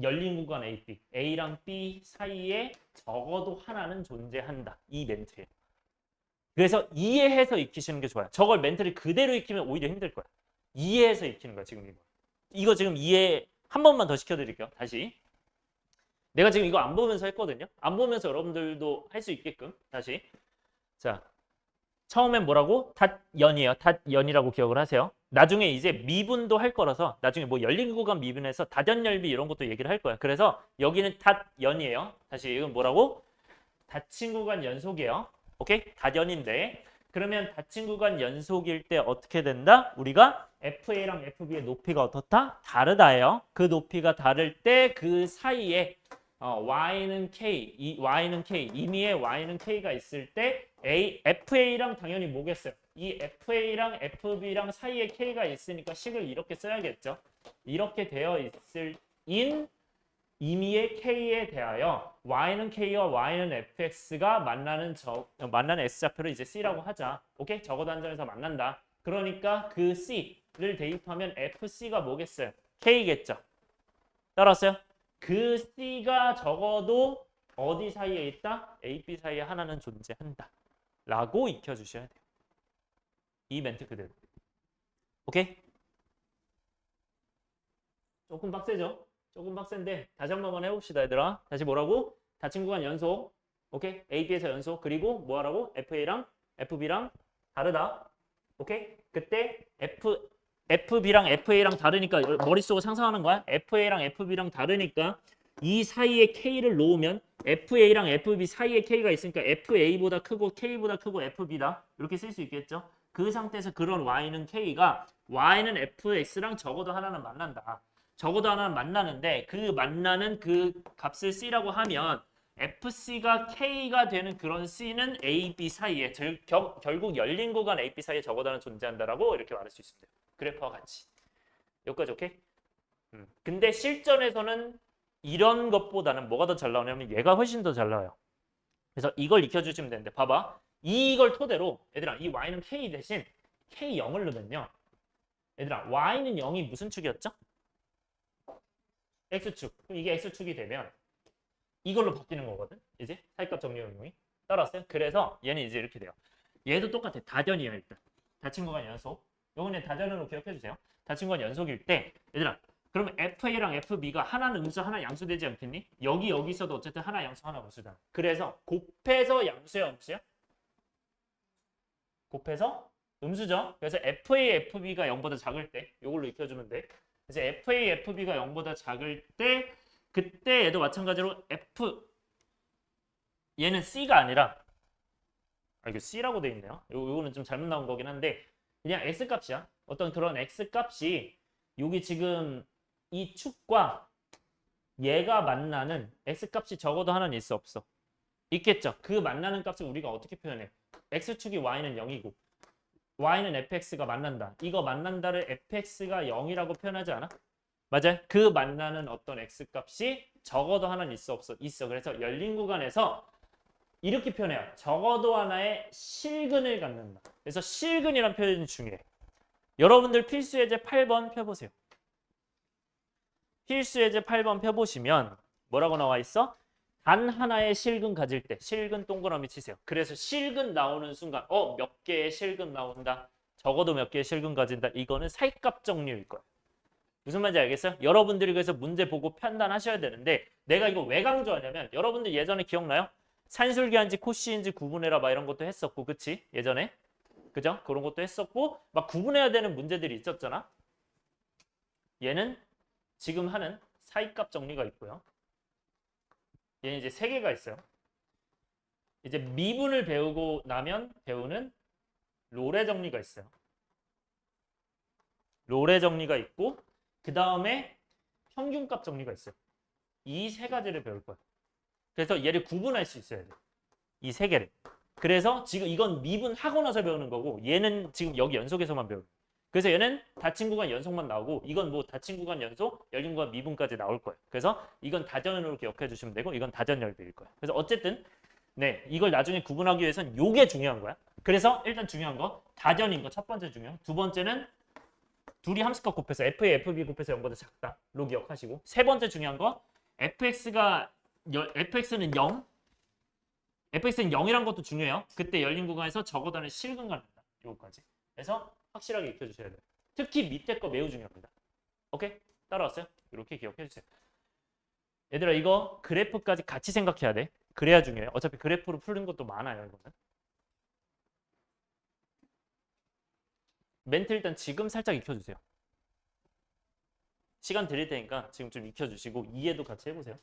열린 구간 AB, A랑 B 사이에 적어도 하나는 존재한다. 이 멘트예요. 그래서 이해해서 익히시는 게 좋아요. 저걸 멘트를 그대로 익히면 오히려 힘들 거야. 이해해서 익히는 거야, 지금 이거. 이거 지금 이해 한 번만 더 시켜드릴게요. 다시. 내가 지금 이거 안 보면서 했거든요. 안 보면서 여러분들도 할 수 있게끔. 다시. 자, 처음엔 뭐라고? 닷연이에요. 닷연이라고 기억을 하세요. 나중에 이제 미분도 할 거라서 나중에 뭐 열린 구간 미분에서 다전열비 이런 것도 얘기를 할 거야. 그래서 여기는 닷연이에요. 다시 이건 뭐라고? 닫힌 구간 연속이에요. 오케이? 닷연인데 그러면 닫힌 구간 연속일 때 어떻게 된다? 우리가 FA랑 FB의 높이가 어떻다? 다르다예요. 그 높이가 다를 때 그 사이에 Y는 K, Y는 K, 임의의 Y는 K가 있을 때 FA랑 당연히 뭐겠어요? 이 FA랑 FB랑 사이에 K가 있으니까 식을 이렇게 써야겠죠. 이렇게 되어 있을 임의의 K에 대하여 Y는 K와 Y는 FX가 만나는 S좌표를 이제 C라고 하자. 오케이? 적어도 한 점에서 만난다. 그러니까 그 C를 대입하면 FC가 뭐겠어요? K겠죠. 따라왔어요? 그 C가 적어도 어디 사이에 있다? A, B 사이에 하나는 존재한다. 라고 익혀주셔야 돼요. 이 멘트 그대로. 오케이? 조금 빡세죠? 조금 빡센데 다시 한 번만 해봅시다 얘들아. 다시 뭐라고? 닫힌 구간 연속. 오케이? A, B에서 연속. 그리고 뭐 하라고? FA랑 FB랑 다르다. 오케이? 그때 FB랑 FA랑 다르니까 머릿속으로 상상하는 거야. FA랑 FB랑 다르니까 이 사이에 K를 놓으면 FA랑 FB 사이에 K가 있으니까 FA보다 크고 K보다 크고 FB다. 이렇게 쓸 수 있겠죠. 그 상태에서 그런 Y는 K가 Y는 FX랑 적어도 하나는 만난다. 적어도 하나는 만나는데 그 만나는 그 값을 C라고 하면 FC가 K가 되는 그런 C는 A, B 사이에 결국 열린 구간 A, B 사이에 적어도 하나 존재한다라고 이렇게 말할 수 있습니다. 그래프와 같이. 여기까지 오케이? 근데 실전에서는 이런 것보다는 뭐가 더 잘 나오냐면 얘가 훨씬 더 잘 나와요. 그래서 이걸 익혀주시면 되는데 봐봐. 이걸 토대로 얘들아 이 Y는 K 대신 K0을 넣으면요. 얘들아 Y는 0이 무슨 축이었죠? X축. 그럼 이게 X축이 되면 이걸로 바뀌는 거거든. 이제 사이값 정리용이. 따라왔어요? 그래서 얘는 이제 이렇게 돼요. 얘도 똑같아. 다전이에요 일단. 닫힌 구간 연속. 요거는 다전으로 기억해 주세요. 닫힌 구간 연속일 때 얘들아 그러면 FA랑 FB가 하나는 음수 하나 양수 되지 않겠니? 여기서도 어쨌든 하나 양수 하나 음수잖아. 그래서 곱해서 양수야 음수야? 곱해서 음수죠. 그래서 FA, FB가 0보다 작을 때 이걸로 익혀주면 돼. 그래서 FA, FB가 0보다 작을 때 그때 얘도 마찬가지로 얘는 C가 아니라 이거 C라고 돼 있네요. 요거는 좀 잘못 나온 거긴 한데 그냥 X값이야. 어떤 그런 X값이 여기 지금 이 축과 얘가 만나는 X값이 적어도 하나는 있어 없어? 있겠죠. 그 만나는 값을 우리가 어떻게 표현해? X축이 Y는 0이고 Y는 fx가 만난다. 이거 만난다를 fx가 0이라고 표현하지 않아? 맞아요. 그 만나는 어떤 x값이 적어도 하나는 있어 없어? 있어. 그래서 열린 구간에서 이렇게 표현해요. 적어도 하나의 실근을 갖는다. 그래서 실근이란 표현이 중요해. 여러분들 필수예제 8번 펴보세요. 필수예제 8번 펴보시면 뭐라고 나와 있어? 단 하나의 실근 가질 때 실근 동그라미 치세요. 그래서 실근 나오는 순간 몇 개의 실근 나온다? 적어도 몇 개의 실근 가진다. 이거는 사이값 정리일 거야. 무슨 말인지 알겠어요? 여러분들이 그래서 문제 보고 판단하셔야 되는데 내가 이거 왜 강조하냐면 여러분들 예전에 기억나요? 산술기한지 코시인지 구분해라 막 이런 것도 했었고 그치? 예전에 그죠? 그런 것도 했었고 막 구분해야 되는 문제들이 있었잖아. 얘는 지금 하는 사이값 정리가 있고요. 얘는 이제 세 개가 있어요. 이제 미분을 배우고 나면 배우는 롤의 정리가 있어요. 롤의 정리가 있고 그 다음에 평균값 정리가 있어요. 이 세 가지를 배울 거예요. 그래서 얘를 구분할 수 있어야 돼요. 이 세 개를. 그래서 지금 이건 미분하고 나서 배우는 거고 얘는 지금 여기 연속에서만 배우는 거예요. 그래서 얘는 닫힌 구간 연속만 나오고 이건 뭐 닫힌 구간 연속, 열린 구간 미분까지 나올 거예요. 그래서 이건 다전으로 기억해 주시면 되고 이건 다전열배일 거예요. 그래서 어쨌든 네 이걸 나중에 구분하기 위해서는 요게 중요한 거야. 그래서 일단 중요한 거 다전인 거 첫 번째 중요. 두 번째는 둘이 함수값 곱해서 FA, FB 곱해서 0보다 작다로 기억하시고 세 번째 중요한 거 FX는 0 fx는 0이란 것도 중요해요. 그때 열린 구간에서 적어다는 실근 갖는다. 요거까지. 그래서 확실하게 익혀주셔야 돼요. 특히 밑에 거 매우 중요합니다. 오케이? 따라왔어요? 이렇게 기억해주세요. 얘들아 이거 그래프까지 같이 생각해야 돼. 그래야 중요해요. 어차피 그래프로 푸는 것도 많아요. 이거는. 멘트 일단 지금 살짝 익혀주세요. 시간 드릴 테니까 지금 좀 익혀주시고 이해도 같이 해보세요.